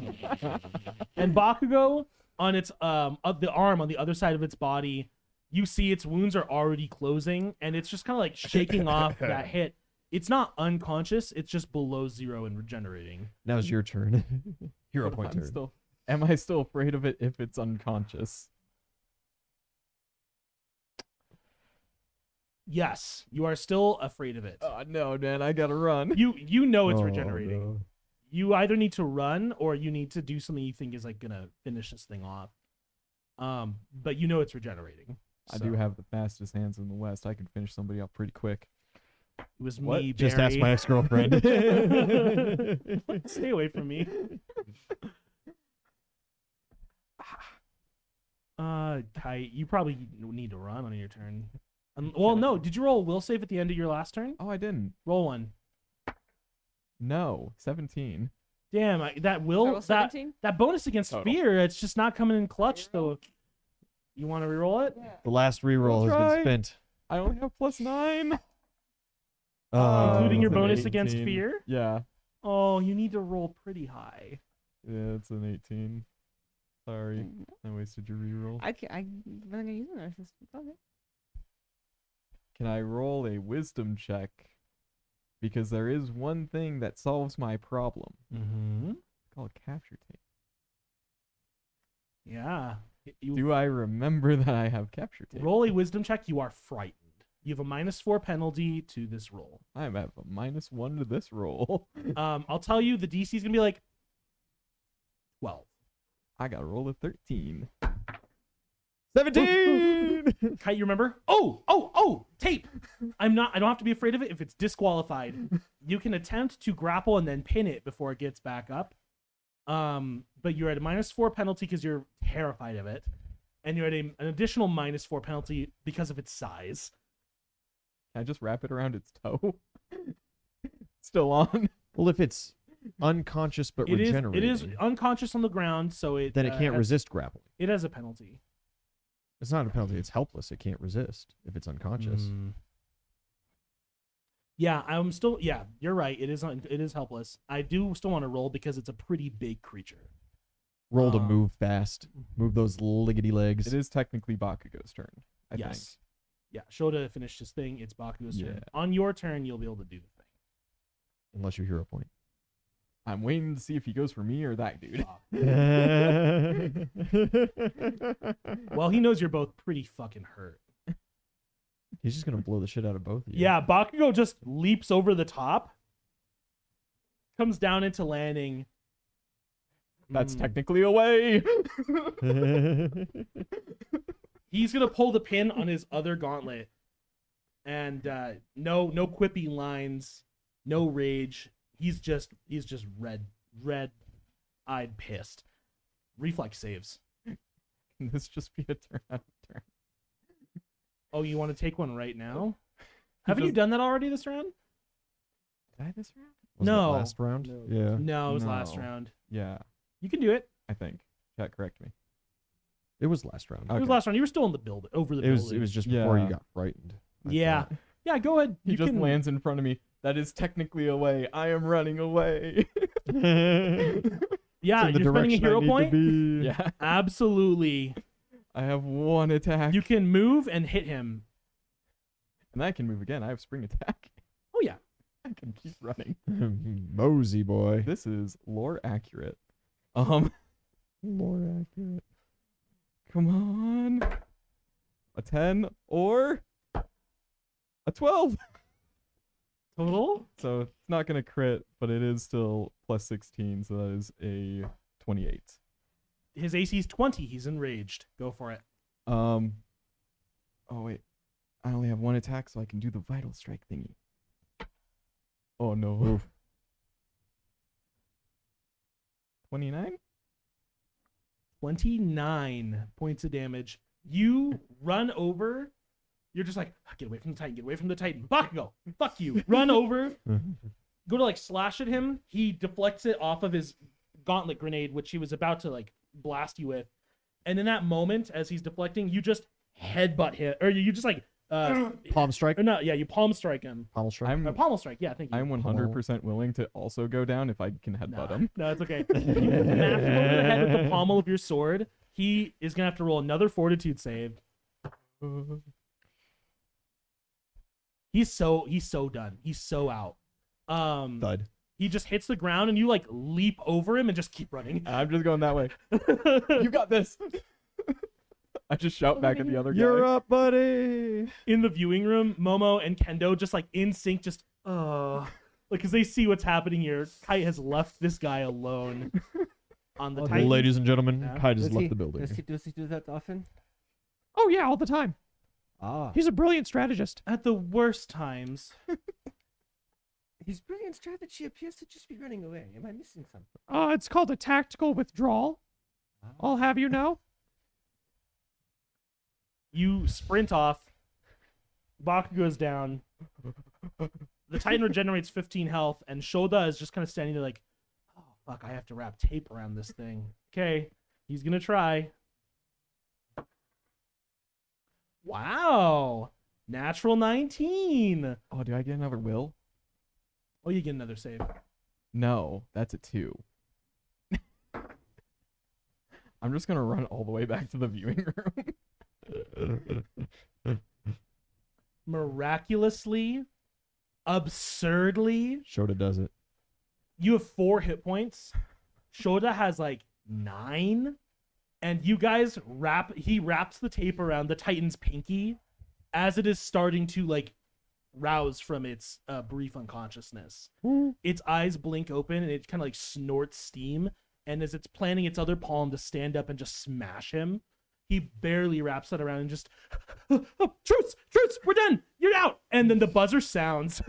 And Bakugo on its the arm on the other side of its body. You see its wounds are already closing, and it's just kind of like shaking off that hit. It's not unconscious; it's just below 0 and regenerating. Now's your turn. Hero point turn. Am I still afraid of it if it's unconscious? Yes, you are still afraid of it. Oh no, man! I gotta run. You know it's regenerating. No. You either need to run or you need to do something you think is like gonna finish this thing off. But you know it's regenerating. I do have the fastest hands in the West. I can finish somebody up pretty quick. It was What? me, Just ask Barry. my ex-girlfriend. Stay away from me. Kite, you probably need to run on your turn. Well, no. Did you roll a will save at the end of your last turn? Oh, I didn't. Roll 1. No, 17. Damn, that will Roll that 17? that bonus against Total. fear. It's just not coming in clutch though. You want to reroll it? The last reroll has Try. been spent. I only have +9. Including your it's an bonus against 18. fear? Yeah. Oh, you need to roll pretty high. Yeah, it's an 18. Sorry, I wasted your reroll. I'm gonna use an assistant. Okay. Can I roll a wisdom check? Because there is one thing that solves my problem. Mm-hmm. It's called capture tape. Yeah. You Do I remember that I have capture tape? roll a wisdom check. You are frightened. You have a -4 penalty to this roll. I have a -1 to this roll. I'll tell you, the DC is gonna be like 12. I got to roll a 13. 17! Kite, you remember? Oh, tape. I don't have to be afraid of it if it's disqualified. You can attempt to grapple and then pin it before it gets back up. But you're at a -4 penalty because you're terrified of it. And you're at an additional -4 penalty because of its size. Can I just wrap it around its toe? Still on. Well, if it's unconscious but It regenerating, is unconscious on the ground, so it then it can't has, resist grappling. It has a penalty. It's not a penalty. It's helpless. It can't resist if it's unconscious. Yeah, I'm still. Yeah, you're right. It is helpless. I do still want to roll because it's a pretty big creature. Roll to Um, move fast. Move those liggity legs. It is technically Bakugo's turn, I think. Yes. Yeah, Shoda finished his thing. It's Bakugo's Yeah. turn. On your turn, you'll be able to do the thing. Unless you hero point. I'm waiting to see if he goes for me or that dude. Well, he knows you're both pretty fucking hurt. He's just going to blow the shit out of both of you. Yeah, Bakugo just leaps over the top, comes down into landing. That's Mm. technically away. He's gonna pull the pin on his other gauntlet, and no quippy lines, no rage. He's just red-eyed pissed. Reflex saves. Can this just be a turn out of turn? Oh, you want to take one right now? Haven't you Just- done that already this round? I this round? Wasn't it No. last round? No. Yeah. No, it was last No. round. Yeah, You can do it. I think. Chat, correct me. It was last round. It was Okay. last round. You were still in the build over the It was building. just before you Yeah. got frightened. I Yeah. thought. Yeah, go ahead. He You just can lands in front of me. That is technically away. I am running away. Yeah, It's in the you're spending a direction I hero need to point. be. Yeah. Absolutely. I have one attack. You can move and hit him. And I can move again. I have spring attack. Oh yeah. I can keep running. Mosey boy. This is lore accurate. More accurate. Come on. A 10 or a 12. Total? So it's not going to crit, but it is still plus 16. So that is a 28. His AC is 20. He's enraged. Go for it. Oh, wait. I only have one attack, so I can do the vital strike thingy. Oh, no. 29? 29 points of damage. You run over. You're just like, get away from the Titan. Get away from the Titan. Bakugo, fuck you. Run over. Go to like slash at him. He deflects it off of his gauntlet grenade, which he was about to like blast you with. And in that moment, as he's deflecting, you just headbutt him, or you just like Palm strike. or not? Yeah, you palm strike him. Palm strike. I'm Pommel strike. Yeah, thank you. I'm 100% willing to also go down if I can headbutt him. No, it's okay. You smash him over the head with the pommel of your sword. He is gonna have to roll another fortitude save. He's so done. He's so out. Thud. He just hits the ground and you like leap over him and just keep running. I'm just going that way. You got this. I just shout back at the other guy. You're up, buddy. In the viewing room, Momo and Kendo just like in sync, just like because they see what's happening here. Kite has left this guy alone on the Titan. Ladies and gentlemen, Yeah. Kite has Does left he- the building. Does he do that often? Oh yeah, all the time. Ah. He's a brilliant strategist. At the worst times. His brilliant strategy appears to just be running away. Am I missing something? It's called a tactical withdrawal. I'll have you know. You sprint off. Bakugo goes down. The Titan regenerates 15 health, and Shoda is just kind of standing there like, oh, fuck, I have to wrap tape around this thing. Okay, he's going to try. Wow. Natural 19. Oh, do I get another will? Oh, you get another save. No, that's a 2. I'm just going to run all the way back to the viewing room. Miraculously, absurdly, Shoda does it. you have 4 hit points. Shoda has like 9. And you guys he wraps the tape around the Titan's pinky as it is starting to like rouse from its brief unconsciousness. Its eyes blink open and it kind of like snorts steam. And as it's planning its other palm to stand up and just smash him, he barely wraps it around and just, oh, truce, we're done, you're out. And then the buzzer sounds.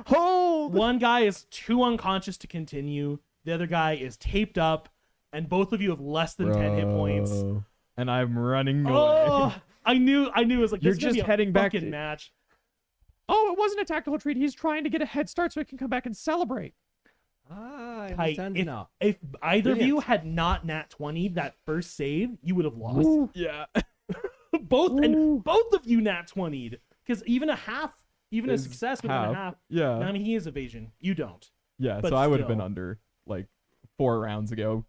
Hold. One guy is too unconscious to continue. The other guy is taped up, and both of you have less than 10 hit points. Bro. And I'm running away. Oh, I knew it was like You're this is gonna just be a heading back fucking to- match. Oh, it wasn't a tactical retreat. He's trying to get a head start so he can come back and celebrate. Ah, I Kite, understand if, now. if either of you Brilliant. had not nat 20 that first save, you would have lost. Yeah. both of you nat 20'd because even a Is success would have been a half. Yeah. I mean, he is evasion. You don't. Yeah, but so I would have been still. under like 4 rounds ago.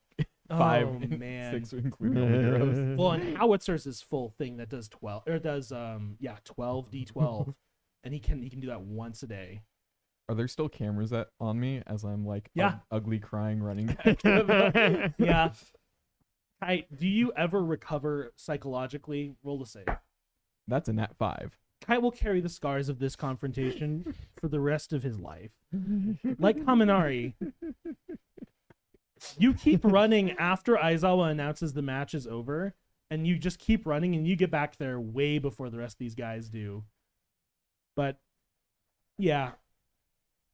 5 Oh, and man. 6 including all the heroes. Well, and Howitzer's his full thing that does 12 or does 12 d12, and he can do that once a day. Are there still cameras on me as I'm like Yeah. ugly crying running back? to the- Yeah. Kite, do you ever recover psychologically? Roll a save. That's a nat 5. Kite will carry the scars of this confrontation for the rest of his life. Like Kaminari. You keep running after Aizawa announces the match is over, and you just keep running, and you get back there way before the rest of these guys do. But, yeah.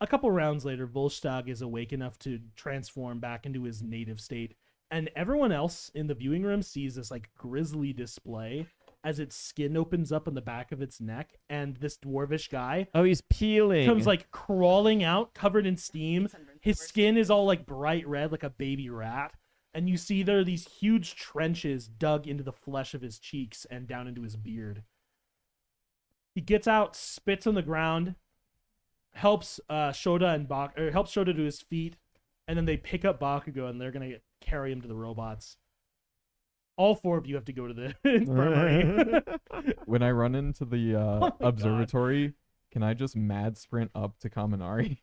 A couple rounds later, Volstagg is awake enough to transform back into his native state, and everyone else in the viewing room sees this, like, grisly display as its skin opens up on the back of its neck, and this dwarvish guy Oh, he's peeling. comes like crawling out, covered in steam. His skin is all like bright red, like a baby rat. And you see there are these huge trenches dug into the flesh of his cheeks and down into his beard. He gets out, spits on the ground, helps Shoda helps Shoda to his feet, and then they pick up Bakugo and they're gonna carry him to the robots. All 4 of you have to go to the infirmary. When I run into the my God. observatory, can I just mad sprint up to Kaminari?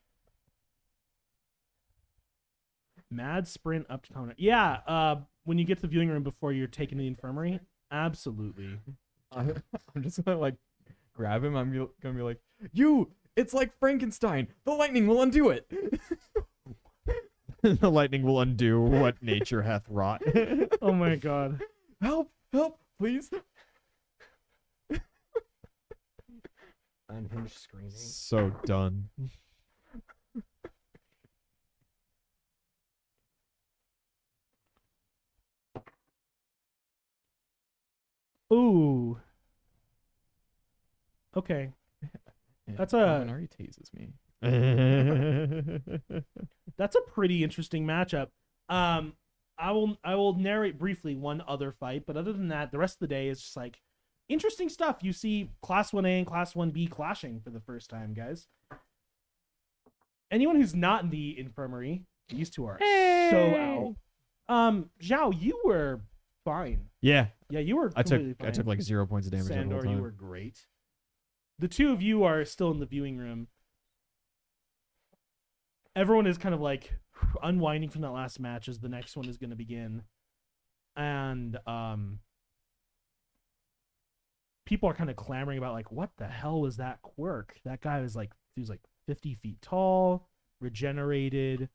Mad sprint up to counter. Yeah, when you get to the viewing room before you're taken to the infirmary, absolutely. I'm just gonna like grab him. Gonna be like, "You! It's like Frankenstein. The lightning will undo it." The lightning will undo what nature hath wrought. Oh my god. Help! Help! Please! Unhinged screaming. So done. Ooh. Okay. Yeah, That's a- Kaminari tases me. That's a pretty interesting matchup. I will narrate briefly one other fight, but other than that, the rest of the day is just like interesting stuff. You see Class 1A and Class 1B clashing for the first time, guys. Anyone who's not in the infirmary, these two are so out. Zhao, you were fine. Yeah, Yeah, you were I completely took fine. like 0 points of damage the whole Sandor, time. you were great. The 2 of you are still in the viewing room. Everyone is kind of like unwinding from that last match as the next one is going to begin. And people are kind of clamoring about like, what the hell was that quirk? That guy was like, he was like 50 feet tall, regenerated,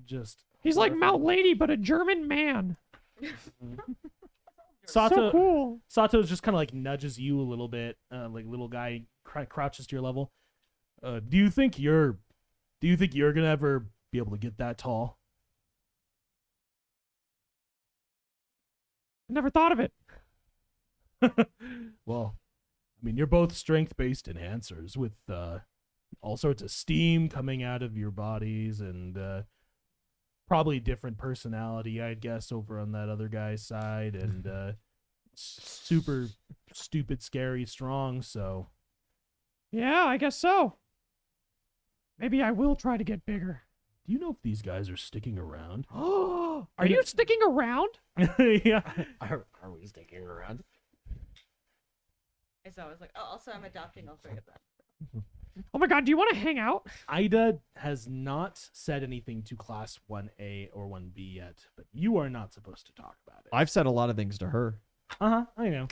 just He's like Mount Lady, but a German man. Sato. So cool. Sato's just kind of like nudges you a little bit, like little guy crouches to your level. Do you think you're gonna ever be able to get that tall? Never thought of it. Well, I mean, you're both strength-based enhancers with all sorts of steam coming out of your bodies and probably different personality, I'd guess, over on that other guy's side, and super stupid, scary, strong. So Yeah, I guess so. Maybe I will try to get bigger. do you know if these guys are sticking around? Are you sticking around? Yeah. Are we sticking around? So I was like, oh, also I'm adopting all 3 of them. Oh my god, do you want to hang out? Ida has not said anything to Class 1A or 1B yet, but you are not supposed to talk about it. I've said a lot of things to her. I know.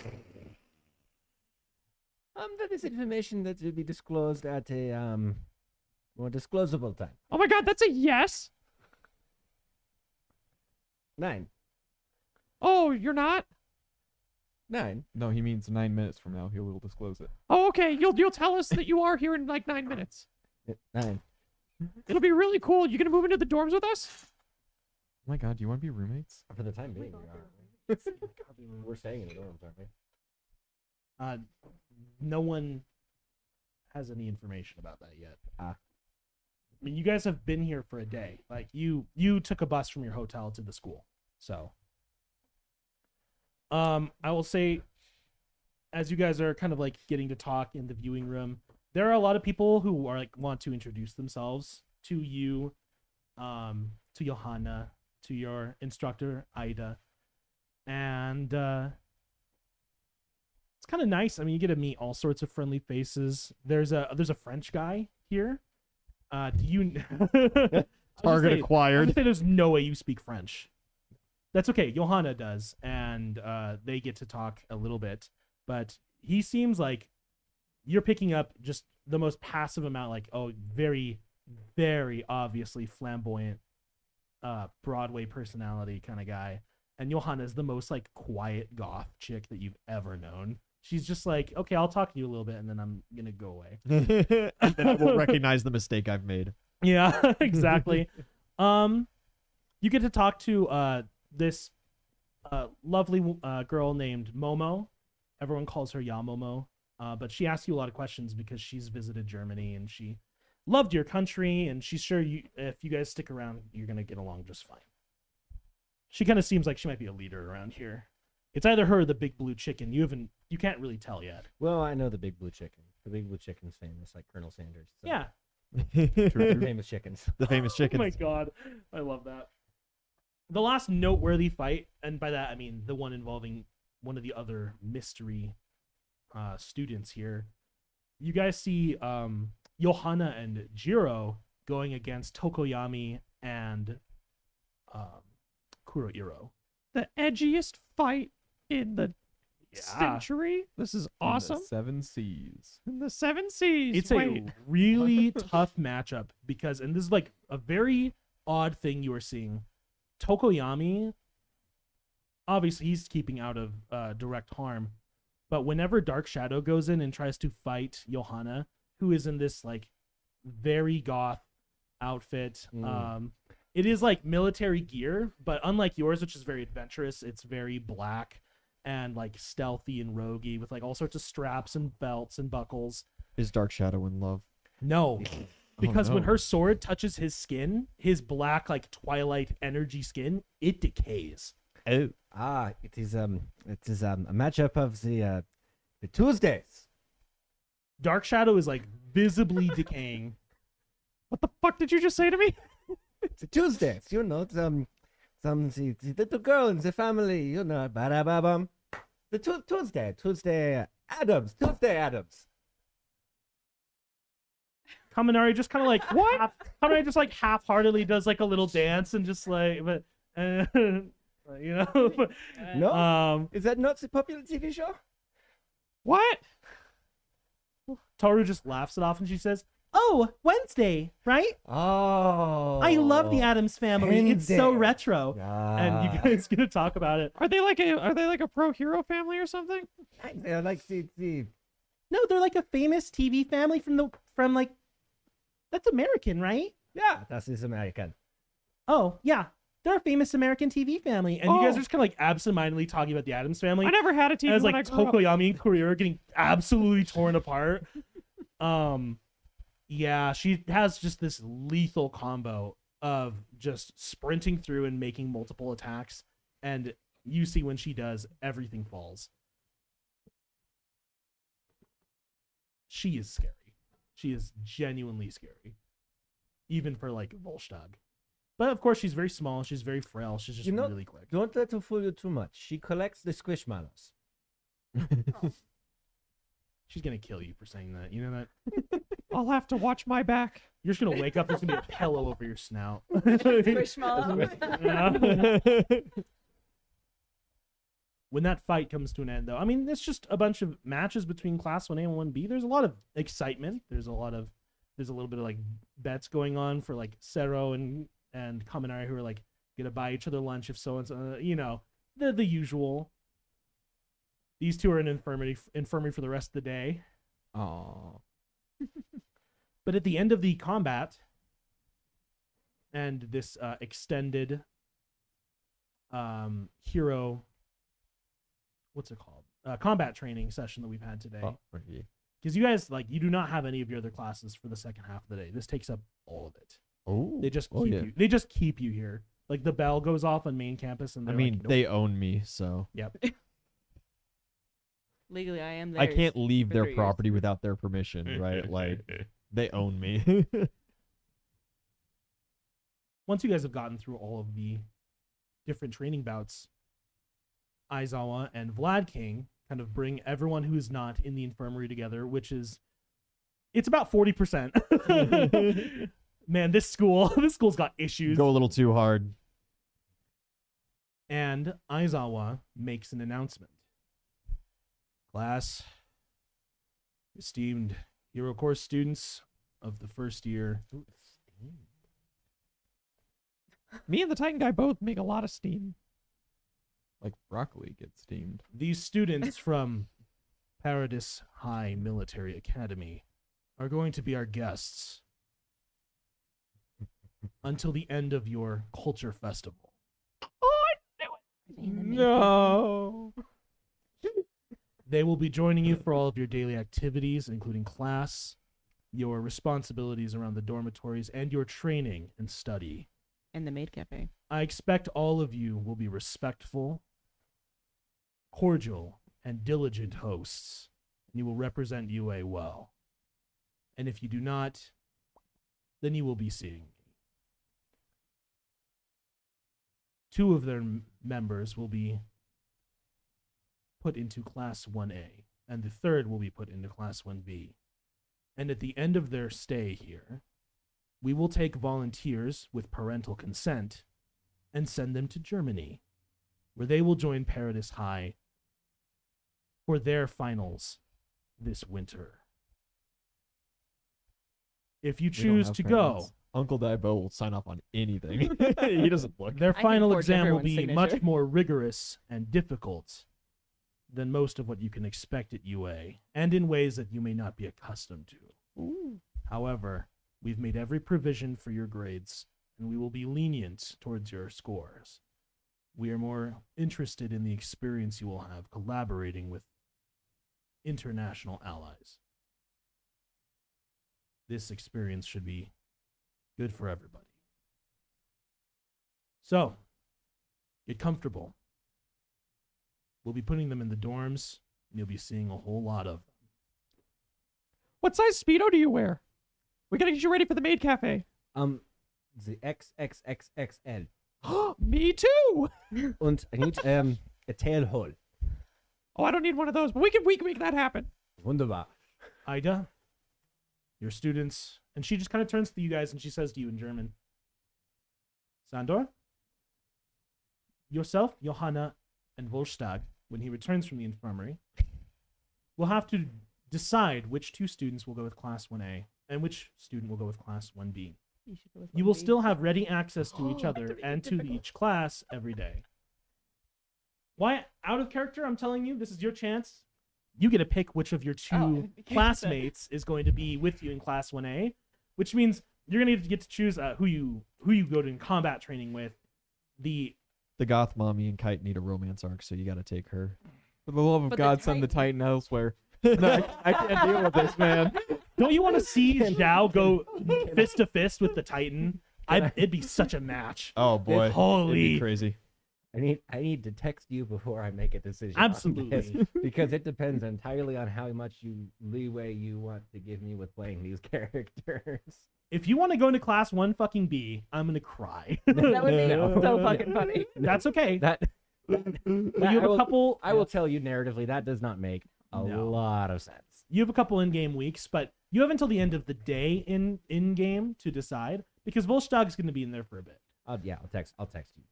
That is information that will be disclosed at a more disclosable time. Oh my god, that's a yes. 9. Oh, you're not? 9. No, he means 9 minutes from now. He will disclose it. Oh, okay. You'll tell us that you are here in like 9 minutes. 9. It'll be really cool. You gonna move into the dorms with us? Oh my god, do you want to be roommates? For the time being, we are. We're staying in the dorms, aren't we? No one has any information about that yet. Ah. I mean, you guys have been here for a day. Like you took a bus from your hotel to the school. So I will say, as you guys are kind of like getting to talk in the viewing room, there are a lot of people who are like want to introduce themselves to you, to Johanna, to your instructor Ida, and it's kind of nice. I mean, you get to meet all sorts of friendly faces. There's a French guy here. Do you Target I'll acquired. just say there's no way you speak French. That's okay. Johanna does, and they get to talk a little bit. But he seems like you're picking up just the most passive amount, like, oh, very, very obviously flamboyant Broadway personality kind of guy. And Johanna's the most like quiet goth chick that you've ever known. She's just like, okay, I'll talk to you a little bit and then I'm gonna go away. And then I will recognize the mistake I've made. Yeah, exactly. You get to talk to this lovely girl named Momo, Everyone calls her Yamomo. But she asks you a lot of questions because she's visited Germany and she loved your country, and she's sure if you guys stick around, you're gonna get along just fine. She kind of seems like she might be a leader around here. It's either her or the big blue chicken. You can't really tell yet. Well, I know the big blue chicken. The big blue chicken's famous, like Colonel Sanders. So Yeah. they're famous chickens. The famous chicken. Oh my god, I love that. The last noteworthy fight, and by that I mean the one involving one of the other mystery students here. You guys see Johanna and Jiro going against Tokoyami and Kurohiro. The edgiest fight in the Yeah. century. This is awesome. In the 7 Seas. In the 7 Seas. It's Wait. a really tough matchup because, and this is like a very odd thing you are seeing. Tokoyami, obviously he's keeping out of direct harm, but whenever Dark Shadow goes in and tries to fight Johanna, who is in this like very goth outfit, it is like military gear, but unlike yours, which is very adventurous, it's very black and like stealthy and roguey with like all sorts of straps and belts and buckles. Is Dark Shadow in love? No, because when no. her sword touches his skin, his black like twilight energy skin, it decays. Oh. It is a matchup of the Tuesdays. Dark Shadow is like visibly decaying. What the fuck did you just say to me? The Tuesdays, you know, the little girl in the family, you know, ba-da-ba-bum. The Tuesday Adams. Kaminari just kind of like what? Kaminari just like half-heartedly does like a little dance and just like, but you know, No? Is that not the popular TV show? What? Toru just laughs it off and she says, "Oh, Wednesday, right? Oh. I love the Addams Family. It's so Wednesday. retro." And you guys gonna talk about it? Are they like a pro hero family or something? They're like the No, they're like a famous TV family from like that's American, right? yeah, that is American. Oh, yeah. They're a famous American TV family. And you guys Oh. are just kind of like absentmindedly talking about the Addams Family. I never had a TV As when like I grew up. Tokoyami and Kurohiro are getting absolutely torn apart. Yeah, she has just this lethal combo of just sprinting through and making multiple attacks. And you see when she does, everything falls. She is scary. She is genuinely scary. Even for like Volstagg. But of course, she's very small. She's very frail. She's just You know- really quick. Don't let her fool you too much. She collects the squishmallows. She's gonna kill you for saying that. You know that? I'll have to watch my back. You're just gonna wake up. There's gonna be a pillow over your snout. Squishmallow. Yeah. When that fight comes to an end, though, I mean, it's just a bunch of matches between Class 1A and 1B. There's a lot of excitement. There's a little bit of like bets going on for like Sero and Kaminari, who are like gonna buy each other lunch if so and so. You know, the usual. These two are in infirmary for the rest of the day. Aww. But at the end of the combat and this extended hero, what's it called? Combat training session that we've had today. Oh, okay. Because you guys, like, you do not have any of your other classes for the second half of the day. This takes up all of it. Oh, They just oh, keep yeah. you. They just keep you here. Like the bell goes off on main campus, and I they're mean, like, nope. they own me, so Yep. Legally, I am I theirs can't leave for their 3 years. property without their permission, right? Like, they own me. Once you guys have gotten through all of the different training bouts, Aizawa and Vlad King kind of bring everyone who is not in the infirmary together, which is it's about 40%. Man, this school's got issues. Go a little too hard. And Aizawa makes an announcement. Class, esteemed Hero Course students of the first year, Me and the Titan guy both make a lot of steam. Like broccoli gets steamed. these students from Paradis High Military Academy are going to be our guests until the end of your culture festival. Oh, I knew it. No. They will be joining you for all of your daily activities, including class, your responsibilities around the dormitories, and your training and study. In the maid cafe. I expect all of you will be respectful, cordial, and diligent hosts, and you will represent UA well. And if you do not, then you will be seeing me. 2 of their members will be put into Class 1A, and the 3rd will be put into Class 1B. And at the end of their stay here, we will take volunteers with parental consent and send them to Germany, where they will join Paradise High for their finals this winter. If you We don't choose have to parents. go, Uncle Daibo will sign off on anything. He doesn't look. their I can final forge exam will everyone's be much signature. more rigorous and difficult than most of what you can expect at UA, and in ways that you may not be accustomed to. However, we've made every provision for your grades, and we will be lenient towards your scores. We are more interested in the experience you will have collaborating with international allies. This experience should be good for everybody. So, get comfortable. We'll be putting them in the dorms, and you'll be seeing a whole lot of them. What size Speedo do you wear? We gotta get you ready for the maid cafe. The XXXXL. Me too! And I need a tail hole. Oh, I don't need one of those, but we can make that happen. Wunderbar. Ida, your students, and she just kind of turns to you guys and she says to you in German, Sandor, yourself, Johanna, and Volstag, when he returns from the infirmary, will have to decide which 2 students will go with Class 1A and which student will go with Class 1B. You should go with You will 1B. still have ready access to each other Activity and to difficult. each class every day. Why, out of character, I'm telling you, this is your chance. You get to pick which of your 2 Oh, okay. classmates is going to be with you in Class 1A, which means you're going to get to choose who you go to in combat training with. The Goth mommy and Kite need a romance arc, so you got to take her. For the love of But the God, send the Titan- Titan elsewhere. No, I can't deal with this, man. Don't you want to see Zhao go fist to fist with the Titan? It'd be such a match. Oh boy, Holy- it'd be crazy. I need to text you before I make a decision. on Absolutely. this, because it depends entirely on how much leeway you want to give me with playing these characters. If you want to go into Class 1 fucking B, I'm going to cry. That would be No. so fucking funny. That's okay. That But you have a couple. I will tell you narratively that does not make a No. lot of sense. You have a couple in-game weeks, but you have until the end of the day in-game to decide, because Volstag's going to be in there for a bit. I'll text you.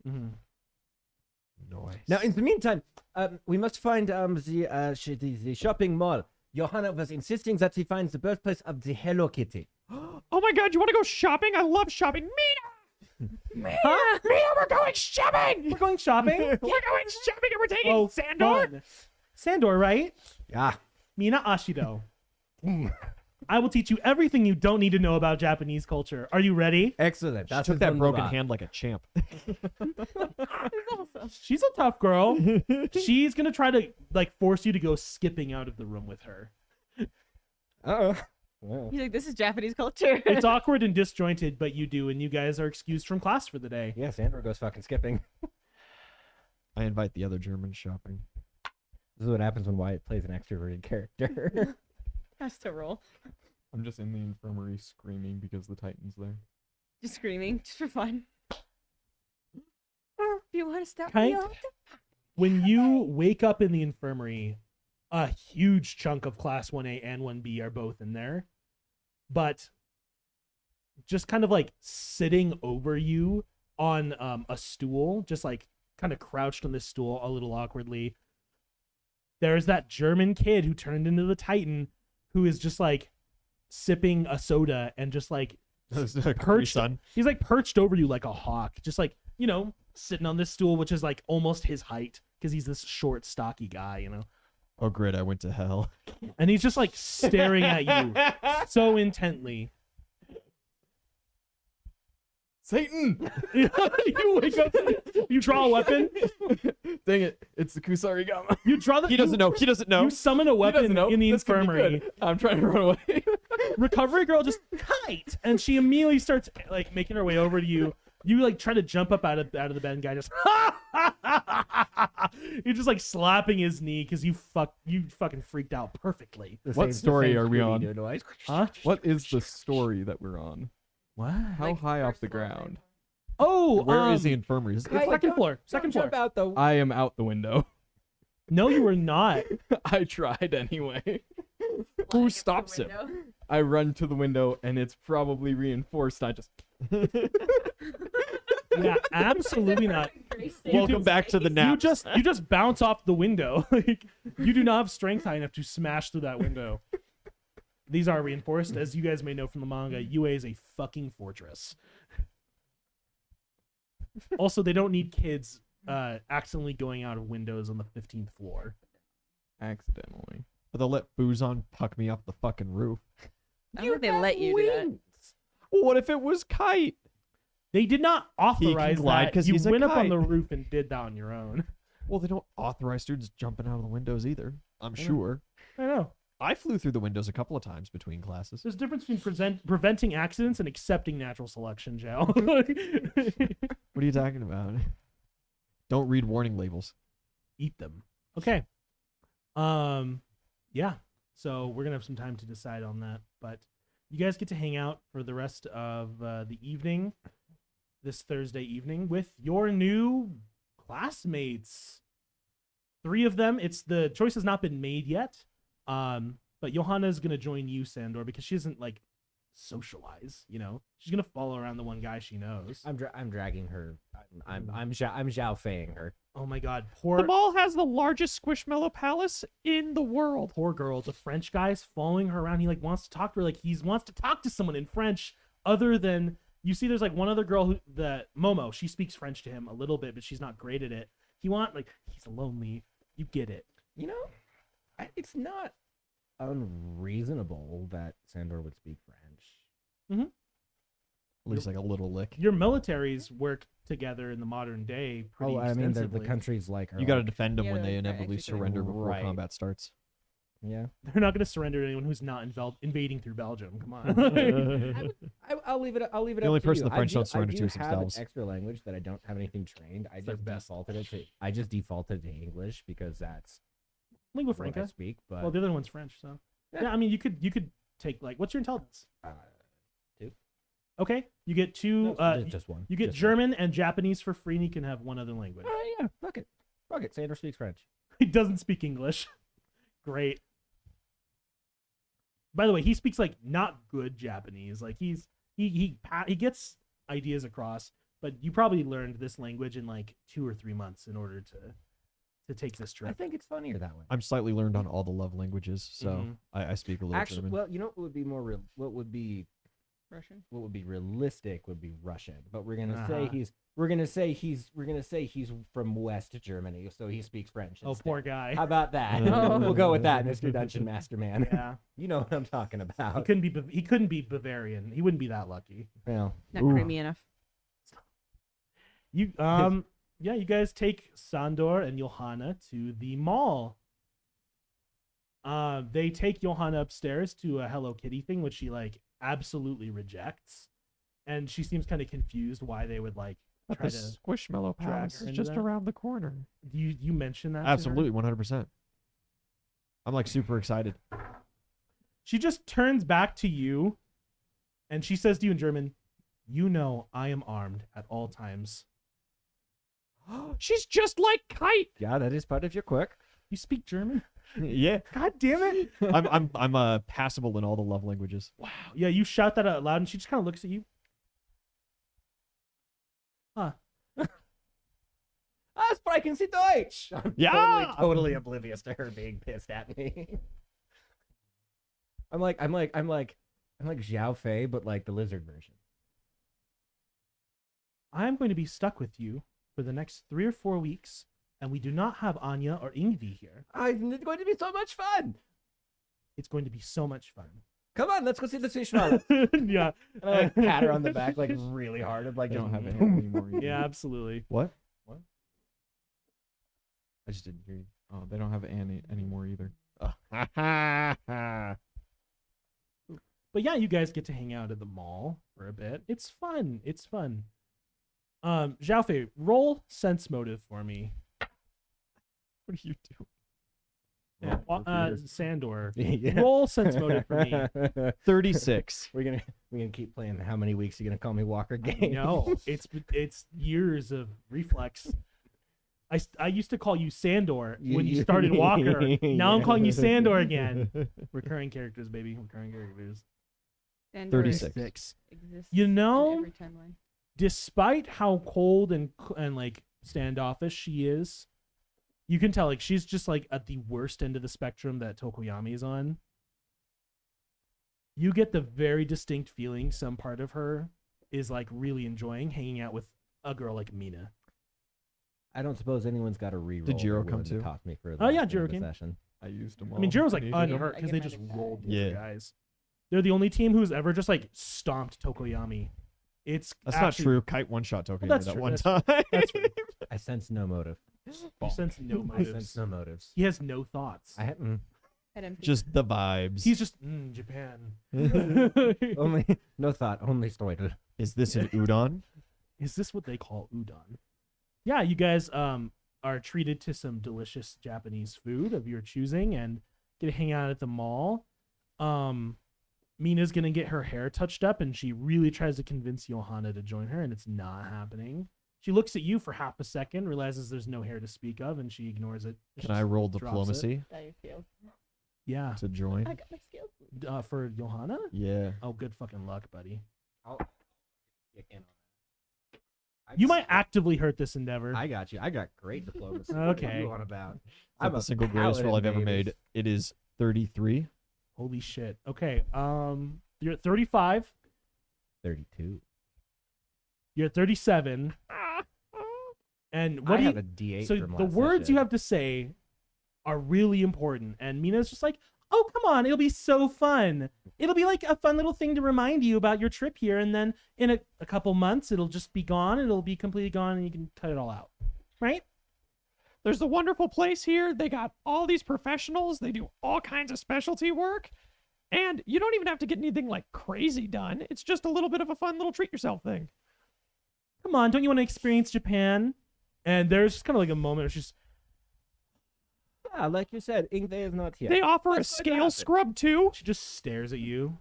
Mm-hmm. Noise. Now, in the meantime, we must find the shopping mall. Johanna was insisting that we find the birthplace of the Hello Kitty. Oh my god, you wanna go shopping? I love shopping. Mina! Mina, we're going shopping! We're going shopping? We're going shopping and we're taking Oh, Sandor! fun. Sandor, right? Yeah. Mina Ashido. I will teach you everything you don't need to know about Japanese culture. Are you ready? Excellent. She That's took that broken wunderbar. hand like a champ. She's a tough girl. She's going to try to force you to go skipping out of the room with her. Uh-oh. Well, He's like, this is Japanese culture. It's awkward and disjointed, but you do, and you guys are excused from class for the day. yeah, Sandra goes fucking skipping. I invite the other Germans shopping. This is what happens when Wyatt plays an extroverted character. Has to roll. I'm just in the infirmary screaming because the Titan's there. Just screaming, just for fun. If you want to stop Kite? me off. When you wake up in the infirmary, a huge chunk of Class 1A and 1B are both in there. But just kind of sitting over you on a stool, just kind of crouched on this stool a little awkwardly, there's that German kid who turned into the Titan who is just sipping a soda and just perched. Son. He's perched over you like a hawk, just sitting on this stool, which is almost his height because he's this short, stocky guy, Oh, great! I went to hell. and he's just staring at you so intently. Satan! You wake up, you draw a weapon, Dang it! It's the Kusarigama. you draw the. He doesn't know. He doesn't know. You summon a He doesn't weapon know. in the This could be infirmary. good. I'm trying to run away. Recovery girl just kite, and she immediately starts like making her way over to you. You like try to jump up out of the bed, and guy just you're just like slapping his knee because you fucking freaked out perfectly. What story are we on? Noise. Huh? What is the story that we're on? What? How Like, high off first the floor, ground? Oh, Where is the infirmary? Is it- It's second floor. Second floor. Jump out the. I am out the window. No, you were not. I tried anyway. flying Who up the stops him? window. I run to the window and it's probably reinforced. I just Yeah, absolutely not. Grace Welcome Davis. back to the nap. You just bounce off the window. Like you do not have strength high enough to smash through that window. These are reinforced, as you guys may know from the manga. UA is a fucking fortress. Also, they don't need kids accidentally going out of windows on the 15th floor. accidentally. But they'll let Buzon puck me off the fucking roof. I don't think they let you do that. Well, what if it was Kite? They did not authorize glide that. 'cause You he's a went up on kite. the roof and did that on your own. Well, they don't authorize students jumping out of the windows either. I'm Yeah. sure. I know. I flew through the windows a couple of times between classes. There's a difference between preventing accidents and accepting natural selection, Jal. What are you talking about? Don't read warning labels. Eat them. Okay. Yeah. So we're gonna have some time to decide on that, but you guys get to hang out for the rest of the evening, this Thursday evening, with your new classmates. 3 of them. The choice has not been made yet. But Johanna is gonna join you, Sandor, because she doesn't like socialize. You know, she's gonna follow around the one guy she knows. I'm dragging her. I'm Zhao Feiing her. Oh my God, The poor mall has the largest Squishmallow Palace in the world. poor girl. The French guy's following her around. He like wants to talk to her. Like he wants to talk to someone in French other than you see. There's like one other girl who the Momo. She speaks French to him a little bit, but she's not great at it. He's lonely. You get it. You know, it's not unreasonable that Sandor would speak French. At least like a little lick. Your militaries work together in the modern day pretty Oh, I mean, the extensively. countries like her. You got to like- defend them Yeah, when they they're inevitably actually surrender before right. combat starts. Yeah. They're not going to surrender to anyone who's not invading through Belgium. Come on. I'll leave it. I'll leave it. The up only to person you. the French I don't surrender do to is have themselves. an extra language that I don't have anything trained. I their just best. defaulted it to. I just defaulted to English because that's Lingua what I franca. speak. But Well, the other one's French, so yeah. I mean, you could take like, what's your intelligence? 2. Okay, you get 2. Just one. You get Just German and Japanese for free, and you can have one other language. One. Yeah. Fuck it. Fuck it. Sandor speaks French. He doesn't speak English. Great. By the way, he speaks like not good Japanese. Like he gets ideas across, but you probably learned this language in like 2 or 3 months in order to take this I trip. think it's funnier that way. I'm slightly learned on all the love languages, so Mhm. I speak a little Actually, German. well, you know what would be more real? What would be realistic would be Russian. But we're gonna say he's from West Germany, so he speaks French. Oh, instead. poor guy. How about that? Oh. We'll go with that, Mr. Dungeon Master Man. Yeah, You know what I'm talking he about. couldn't be Bavarian. He wouldn't be that lucky. Well, Not Ooh. creamy enough. You yeah, you guys take Sandor and Johanna to the mall. They take Johanna upstairs to a Hello Kitty thing, which she like absolutely rejects, and she seems kind of confused why they would like But try the to. Squishmallow drag Palace her is into just that? around the corner. You mentioned that to her? Absolutely, 100%. I'm like super excited. She just turns back to you, and she says to you in German, "You know I am armed at all times." She's just like Kite. yeah, that is part of your quirk. You speak German? Yeah, God damn it! I'm passable in all the love languages. Wow. Yeah, you shout that out loud, and she just kind of looks at you. Huh. Sprechen Sie Deutsch. I'm Yeah. totally oblivious to her being pissed at me. I'm like Zhao Fei, but like the lizard version. I'm going to be stuck with you for the next 3 or 4 weeks, and we do not have Anya or Ingvi here. It's going to be so much fun. It's going to be so much fun. Come on, let's go see the fictional. Yeah. And I like pat her on the back like really hard. I'm like, I don't just have it anymore. Either. Yeah, absolutely. What? I just didn't hear you. Oh, they don't have Annie anymore either. But yeah, you guys get to hang out at the mall for a bit. It's fun. It's fun. Xiaofei, roll sense motive for me. What are you doing? Yeah, weird. Sandor, Yeah. roll sense motive for me. 36. We're gonna keep playing. How many weeks are you gonna call me Walker game? No, it's years of reflex. I used to call you Sandor when you started Walker. Now I'm calling you Sandor again. Recurring characters, baby. Recurring characters. And 36. exists You in know, every timeline. despite how cold and like standoffish she is, you can tell like she's just like at the worst end of the spectrum that Tokoyami is on. You get the very distinct feeling some part of her is like really enjoying hanging out with a girl like Mina. I don't suppose anyone's got a reroll. Did Jiro that come wouldn't too? Toss me for Oh, yeah, the Jiro came. session. I used them all. I mean, Jiro's like needed them. unhurt I because get they just magic rolled back. the other Yeah. guys. They're the only team who's ever just like stomped Tokoyami. It's That's actually, not true. Kite one-shot Tokyo that's that true, one that's time. That's true. I sense no motive. You sense no I motives. sense no motives. He has no thoughts. I have At MP. Just the vibes. He's just Japan. only no thought, only story. Is this an udon? Is this what they call udon? Yeah, you guys are treated to some delicious Japanese food of your choosing and get to hang out at the mall. Mina's gonna get her hair touched up and she really tries to convince Johanna to join her and it's not happening. She looks at you for half a second, realizes there's no hair to speak of, and she ignores it. Can I roll Drops it. diplomacy That you feel. Yeah. to join? I got my skills. For Johanna? Yeah. Oh, good fucking luck, buddy. I'll kick in on that. You might actively hurt this endeavor. I got you. I got great diplomacy. What Okay. are you on about? It's like the single greatest roll I've ever made. It is 33. Holy shit. Okay. You're at 35. 32. You're at 37. And what I do have you? a D8 So from the last words you session. have to say are really important. And Mina's just like, "Oh, come on, it'll be so fun. It'll be like a fun little thing to remind you about your trip here. And then in a couple months, it'll just be gone. It'll be completely gone, and you can cut it all out, right?" There's a wonderful place here. They got all these professionals. They do all kinds of specialty work. And you don't even have to get anything like crazy done. It's just a little bit of a fun little treat yourself thing. Come on, don't you want to experience Japan? And there's just kind of like a moment where she's, Yeah, like you said, Ink Day is not here. They offer a Let's go to scale happen. scrub too. she just stares at you.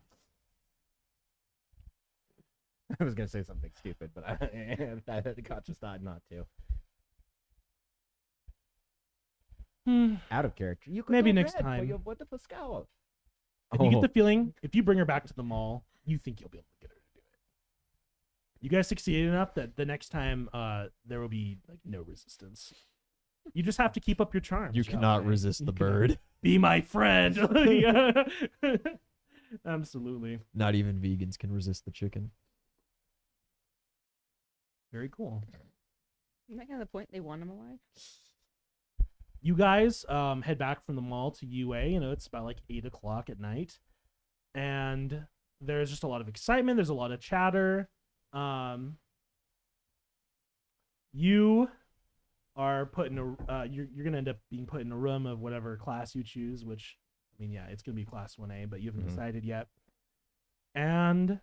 I was gonna say something stupid, but I got just thought not to. Out of character. You could Maybe go next red for time. your wonderful scowl. And you get Oh. the feeling if you bring her back to the mall, you think you'll be able to get her to do it. You guys succeeded enough that the next time there will be like no resistance. You just have to keep up your charm. You cannot resist the bird. Be my friend. Absolutely. Not even vegans can resist the chicken. Very cool. Isn't that kind of the point? They want him alive. You guys head back from the mall to UA. You know, it's about like 8 o'clock at night. And there's just a lot of excitement. There's a lot of chatter. You are put in a you're gonna end up being put in a room of whatever class you choose, which I mean, yeah, it's gonna be class 1A, but you haven't decided yet. And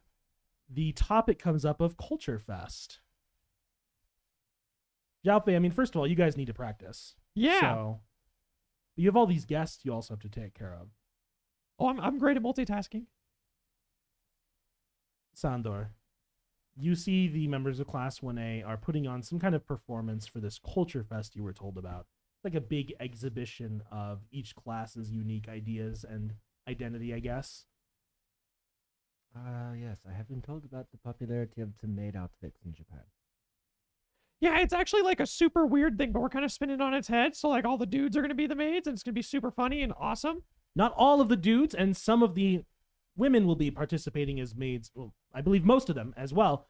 the topic comes up of Culture Fest. Xiaofei, I mean, first of all, you guys need to practice. Yeah. So you have all these guests you also have to take care of. Oh, I'm great at multitasking. Sandor, you see the members of Class 1A are putting on some kind of performance for this Culture Fest you were told about. Like a big exhibition of each class's unique ideas and identity, I guess. Yes, I have been told about the popularity of some maid outfits in Japan. Yeah, it's actually like a super weird thing, but we're kind of spinning on its head. So like all the dudes are going to be the maids and it's going to be super funny and awesome. Not all of the dudes, and some of the women will be participating as maids. Well, I believe most of them as well.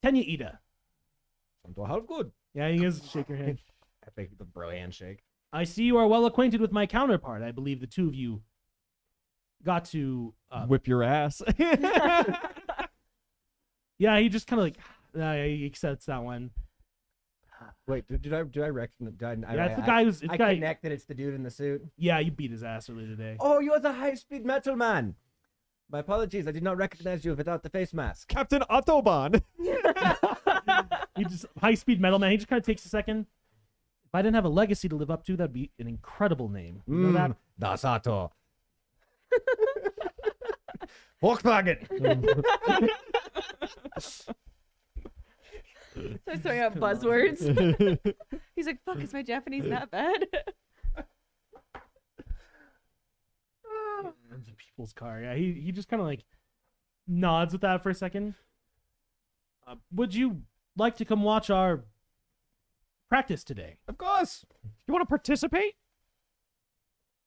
Tenya Ida. How good. Yeah, you guys shake your hand. I think the bro handshake. I see you are well acquainted with my counterpart. I believe the two of you got to Whip your ass. yeah, he just kind of like he accepts that one. Wait, do I recognize? Yeah, it's the guy who's I guy. connect that it's the dude in the suit. Yeah, you beat his ass earlier today. Oh, you're the high-speed metal man. My apologies, I did not recognize you without the face mask. Captain Autobahn. He just high speed metal man. He just kind of takes a second. If I didn't have a legacy to live up to, that'd be an incredible name. You know that? Das Auto. Volkswagen. Starts throwing out buzzwords. He's like, fuck, is my Japanese that bad? The people's car. Yeah, he just kind of like nods with that for a second. Would you like to come watch our practice today? Of course. You want to participate?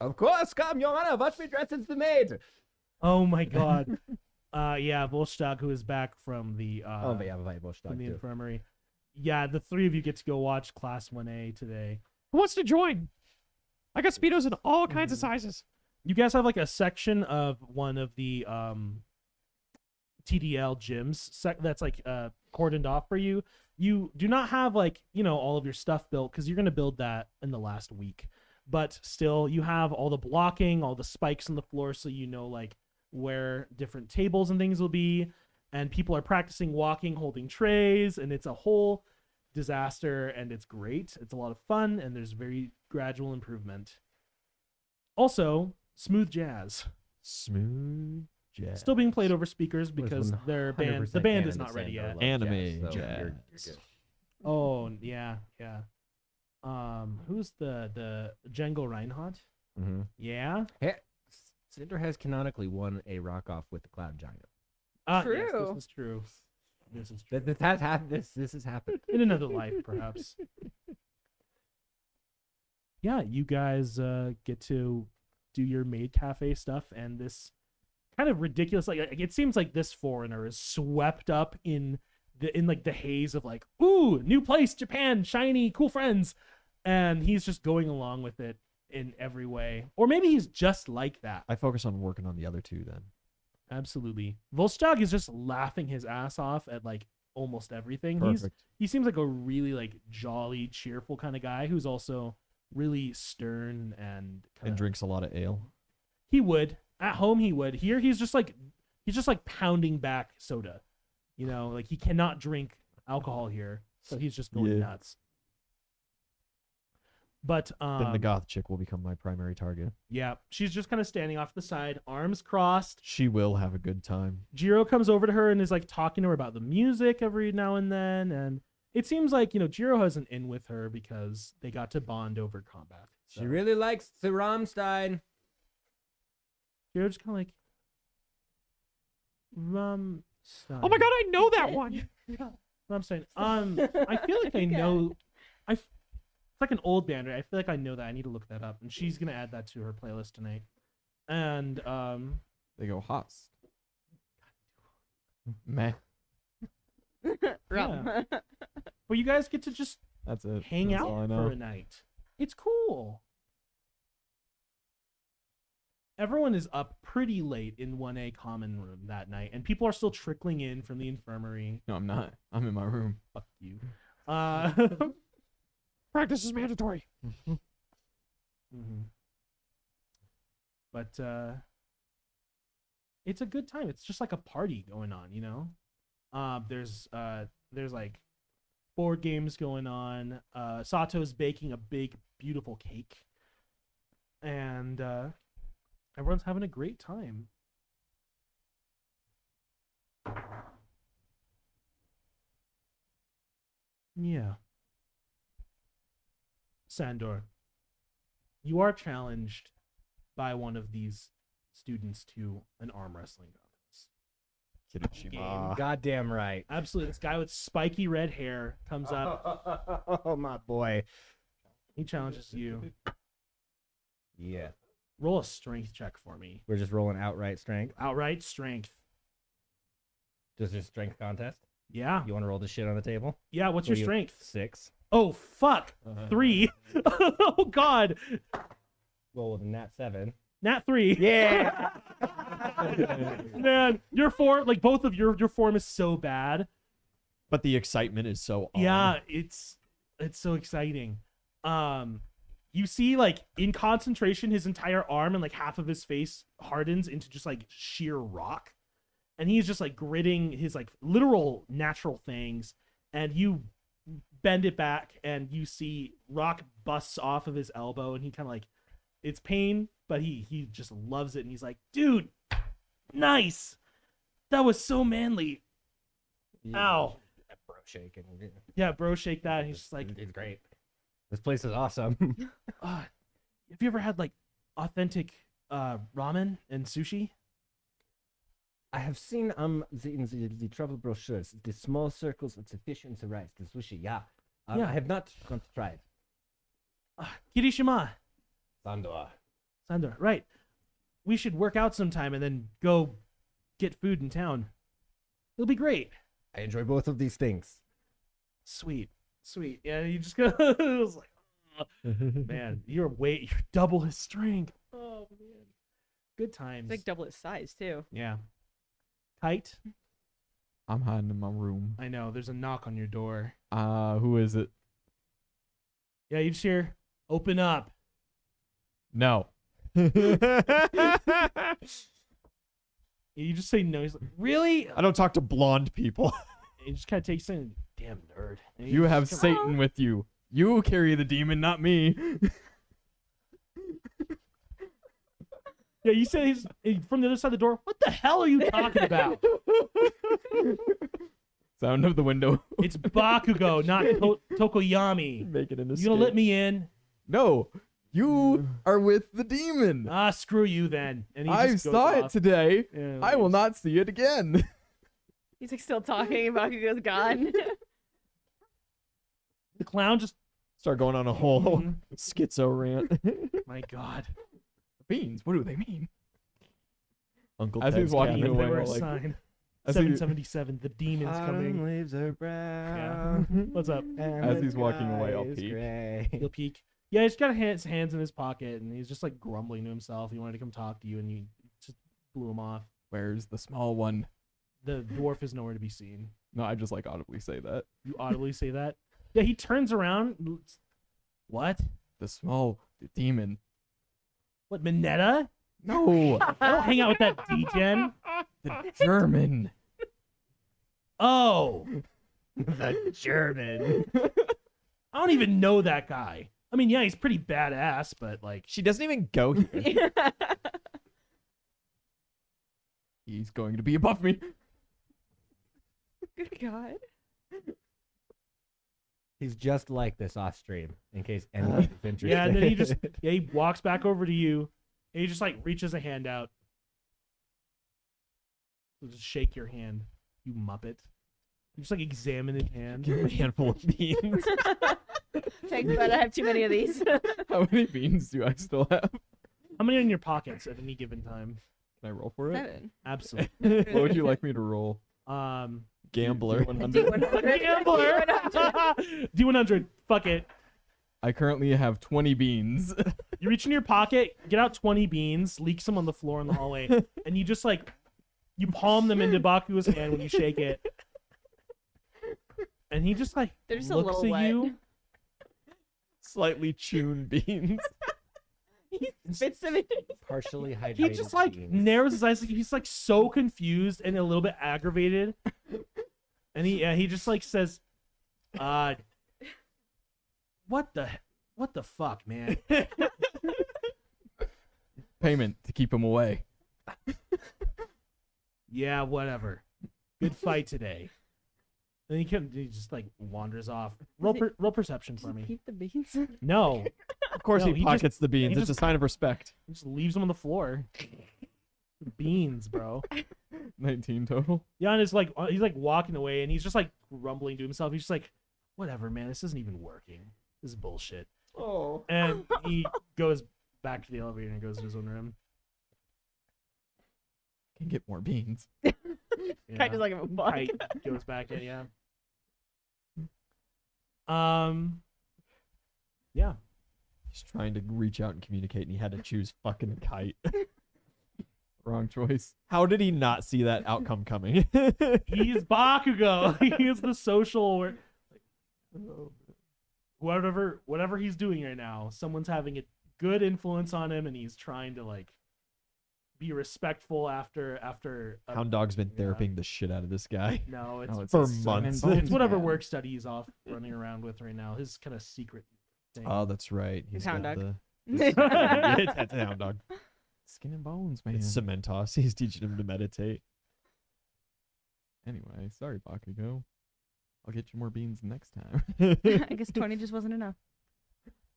Of course. Come, Your Honor. Watch me dress as the maid. Oh my god. Yeah, Volstag, who is back from the But Volstag from the too. infirmary. Yeah, the three of you get to go watch Class 1A today. Who wants to join? I got Speedos in all kinds of sizes. You guys have like a section of one of the TDL gyms that's like cordoned off for you. You do not have like, all of your stuff built because you're going to build that in the last week. But still, you have all the blocking, all the spikes on the floor, so you know like where different tables and things will be. And people are practicing walking, holding trays, and it's a whole disaster, and it's great. It's a lot of fun, and there's very gradual improvement. Also, smooth jazz. Smooth jazz. Still being played over speakers Was because the 100% band is canon not to ready Sandor yet. Love Anime so jazz. you're good. Oh yeah. Who's the Django Reinhardt? Mm-hmm. Yeah. Hey, Cinder has canonically won a rock off with the Cloud Giant. Yes, True. this is true. This is true. This has happened. This has happened. In another life, perhaps. Yeah, you guys get to do your maid cafe stuff, and this kind of ridiculous. Like it seems like this foreigner is swept up in the haze of like, ooh, new place, Japan, shiny, cool friends, and he's just going along with it in every way. Or maybe he's just like that. I focus on working on the other two then. Absolutely. Volstag is just laughing his ass off at like almost everything. Perfect. He seems like a really like jolly, cheerful kind of guy who's also really stern and And drinks a lot of ale. He would. At home he would. Here he's just like pounding back soda. Like he cannot drink alcohol here. So he's just going Yeah. nuts. But Then the goth chick will become my primary target. yeah, she's just kind of standing off the side, arms crossed. She will have a good time. Jiro comes over to her and is like talking to her about the music every now and then, and it seems like Jiro has an in with her because they got to bond over combat. So She really likes the Rammstein. Jiro just kind of like Rammstein. Oh my god, I know that one. Rammstein. I feel like I know. It's like an old band, right? I feel like I know that. I need to look that up, and she's gonna add that to her playlist tonight. And They go Haas. Meh. Rum. well, you guys get to just That's it. hang That's out all I for know. a night. It's cool. Everyone is up pretty late in 1A common room that night, and people are still trickling in from the infirmary. No, I'm not. I'm in my room. Fuck you. Practice is mandatory. Mhm. But it's a good time. It's just like a party going on, There's like board games going on. Sato's baking a big, beautiful cake, and everyone's having a great time. Yeah. Sandor, you are challenged by one of these students to an arm wrestling contest. Kirishima. Goddamn right. Absolutely. This guy with spiky red hair comes up. Oh my boy. He challenges you. Yeah. Roll a strength check for me. We're just rolling outright strength. Outright strength. Just a strength contest. Yeah. You want to roll this shit on the table? Yeah. What's What your do you- strength? 6. Oh, fuck. 3. Oh, God. Roll with a nat 7. Nat 3. Yeah. Man, your form, like both of your form is so bad. But the excitement is so on. Yeah, it's so exciting. You see, like in concentration, his entire arm and like half of his face hardens into just like sheer rock, and he's just like gritting his like literal natural things, and you bend it back, and you see rock busts off of his elbow, and he kind of like, it's pain, but he just loves it, and he's like, dude, nice, that was so manly. Ow. Bro shaking. Yeah, bro, shake that. He's just like, it's great. This place is awesome. have you ever had like authentic ramen and sushi? I have seen in the travel brochures the small circles with the fish and the rice, the sushi. Yeah. Yeah. I have not gone to try it. Kirishima. Sandor. Sandor, right. We should work out sometime and then go get food in town. It'll be great. I enjoy both of these things. Sweet. Yeah, you just go. It was like, oh, man, you're double his strength. Oh man, good times. It's like double its size too. Yeah. Kite. I'm hiding in my room. I know. There's a knock on your door. Who is it? Yeah, you just hear, open up. No. You just say no. He's like, really? I don't talk to blonde people. You just kind of take saying, damn nerd. And You just have come- Satan with you. You carry the demon, not me. Yeah, you say he's from the other side of the door. What the hell are you talking about? Sound of the window. It's Bakugo, not Tokoyami. Make it an You gonna let me in? No. You are with the demon. Ah, screw you then. And he I just goes saw it off. today. Yeah, I will not see it again. He's like still talking. Bakugo's gone. The clown just. Start going on a whole Mhm. schizo rant. My God. Beans. What do they mean? Uncle As he's Ted's walking cabin. away, They were a like- sign. As he- 777. The demon's coming. leaves are Yeah. brown. What's up? and As the he's walking away, I'll sky is peek. gray. He'll peek. Yeah, he's got his hands in his pocket, and he's just like grumbling to himself. He wanted to come talk to you, and you just blew him off. Where's the small one? The dwarf is nowhere to be seen. No, I just like audibly say that. You audibly say that. Yeah, he turns around. What? The demon. What, Minetta? No, I don't hang out with that degen. the German. Oh, The German. I don't even know that guy. I mean, yeah, he's pretty badass, but like, She doesn't even go here. He's going to be above me. Good God. He's just like this off stream, in case anyone's interested. yeah, and then he walks back over to you, and he just like reaches a hand out. He'll just shake your hand, you muppet. You just like examine his hand. Give him a handful of beans. Thanks, but I have too many of these. How many beans do I still have? How many are in your pockets at any given time? Can I roll for it? 7. Absolutely. What would you like me to roll? Gambler. D100. Gambler. D100. Fuck it. I currently have 20 beans. You reach in your pocket, get out 20 beans, leak some on the floor in the hallway, and you just like, you palm them into Bakugo's hand when you shake it. And he just like They're just a looks little at wet. you. Slightly tuned beans. He spits them in. Partially hydrated. He just like beans. narrows his eyes. Like, he's like so confused and a little bit aggravated. And he just like says, what the fuck, man? Payment to keep him away. Yeah, whatever. Good fight today. Then he just like wanders off. Roll perception for Does he me. keep the beans? No, Of course No, he he just- pockets the beans. he It's just- a sign of respect. he just leaves them on the floor. Beans, bro. 19 total. Jan is like he's like walking away and he's just like grumbling to himself. He's just like, whatever, man. This isn't even working. This is bullshit. Oh. And he goes back to the elevator and goes to his own room. Can get more beans. Yeah. Kind of like a bug. Kite goes back in, yeah. Yeah. He's trying to reach out and communicate, and he had to choose fucking Kite. Wrong choice. How did he not see that outcome coming? He's Bakugo. He is the social. Whatever he's doing right now, someone's having a good influence on him, and he's trying to like be respectful after. Hound Dog's been therapying the shit out of this guy. No, it's No, for a months. seven it's whatever man. work study he's off running around with right now. His kind of secret thing. Oh, that's right. He's got Hound Dog. It's a Hound Dog. Skin and bones, man. It's Cementos. He's teaching him to meditate. Anyway, sorry, Bakugo. I'll get you more beans next time. I guess 20 just wasn't enough.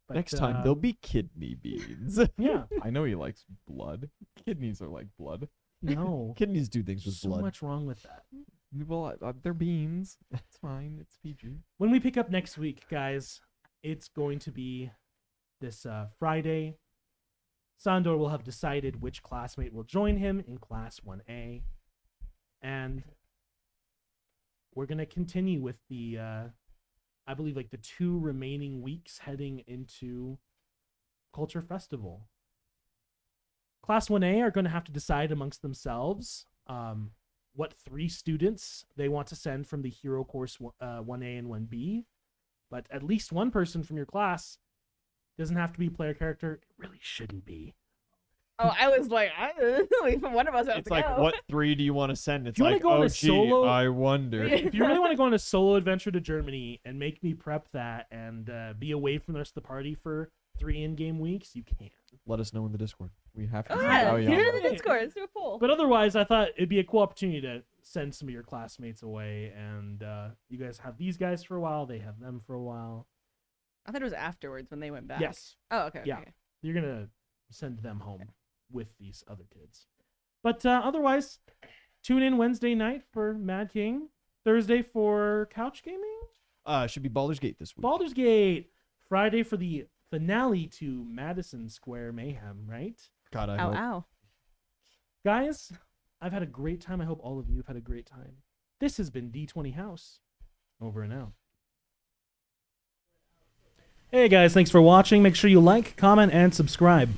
But, Next time there'll be kidney beans. Yeah. I know he likes blood. Kidneys are like blood. No. Kidneys do things with So blood. much wrong with that. Well, they're beans. It's fine. It's PG. When we pick up next week, guys, it's going to be this Friday. Sandor will have decided which classmate will join him in Class 1A. And we're going to continue with the, I believe, like the 2 remaining weeks heading into Culture Festival. Class 1A are going to have to decide amongst themselves what 3 students they want to send from the hero course 1A and 1B. But at least one person from your class doesn't have to be a player character. It really shouldn't be. Oh, I was like, one of us has It's to like, go. what 3 do you want to send? It's you wanna like, go on oh, a gee, solo- I wonder. If you really want to go on a solo adventure to Germany and make me prep that and be away from the rest of the party for 3 in-game weeks, you can. Let us know in the Discord. We have to Oh see yeah, how here young. in the Discord. Let's do a poll. But otherwise, I thought it'd be a cool opportunity to send some of your classmates away, and you guys have these guys for a while, they have them for a while. I thought it was afterwards when they went back. Yes, Oh, okay. Yeah. Okay. you're gonna send them home with these other kids. But otherwise, tune in Wednesday night for Mad King, Thursday for Couch Gaming, Should be Baldur's Gate this week. Baldur's Gate, Friday for the finale to Madison Square Mayhem, right? God, I Ow, hope. ow. Guys, I've had a great time. I hope all of you have had a great time. This has been D20 House. Over and out. Hey guys, thanks for watching. Make sure you like, comment, and subscribe.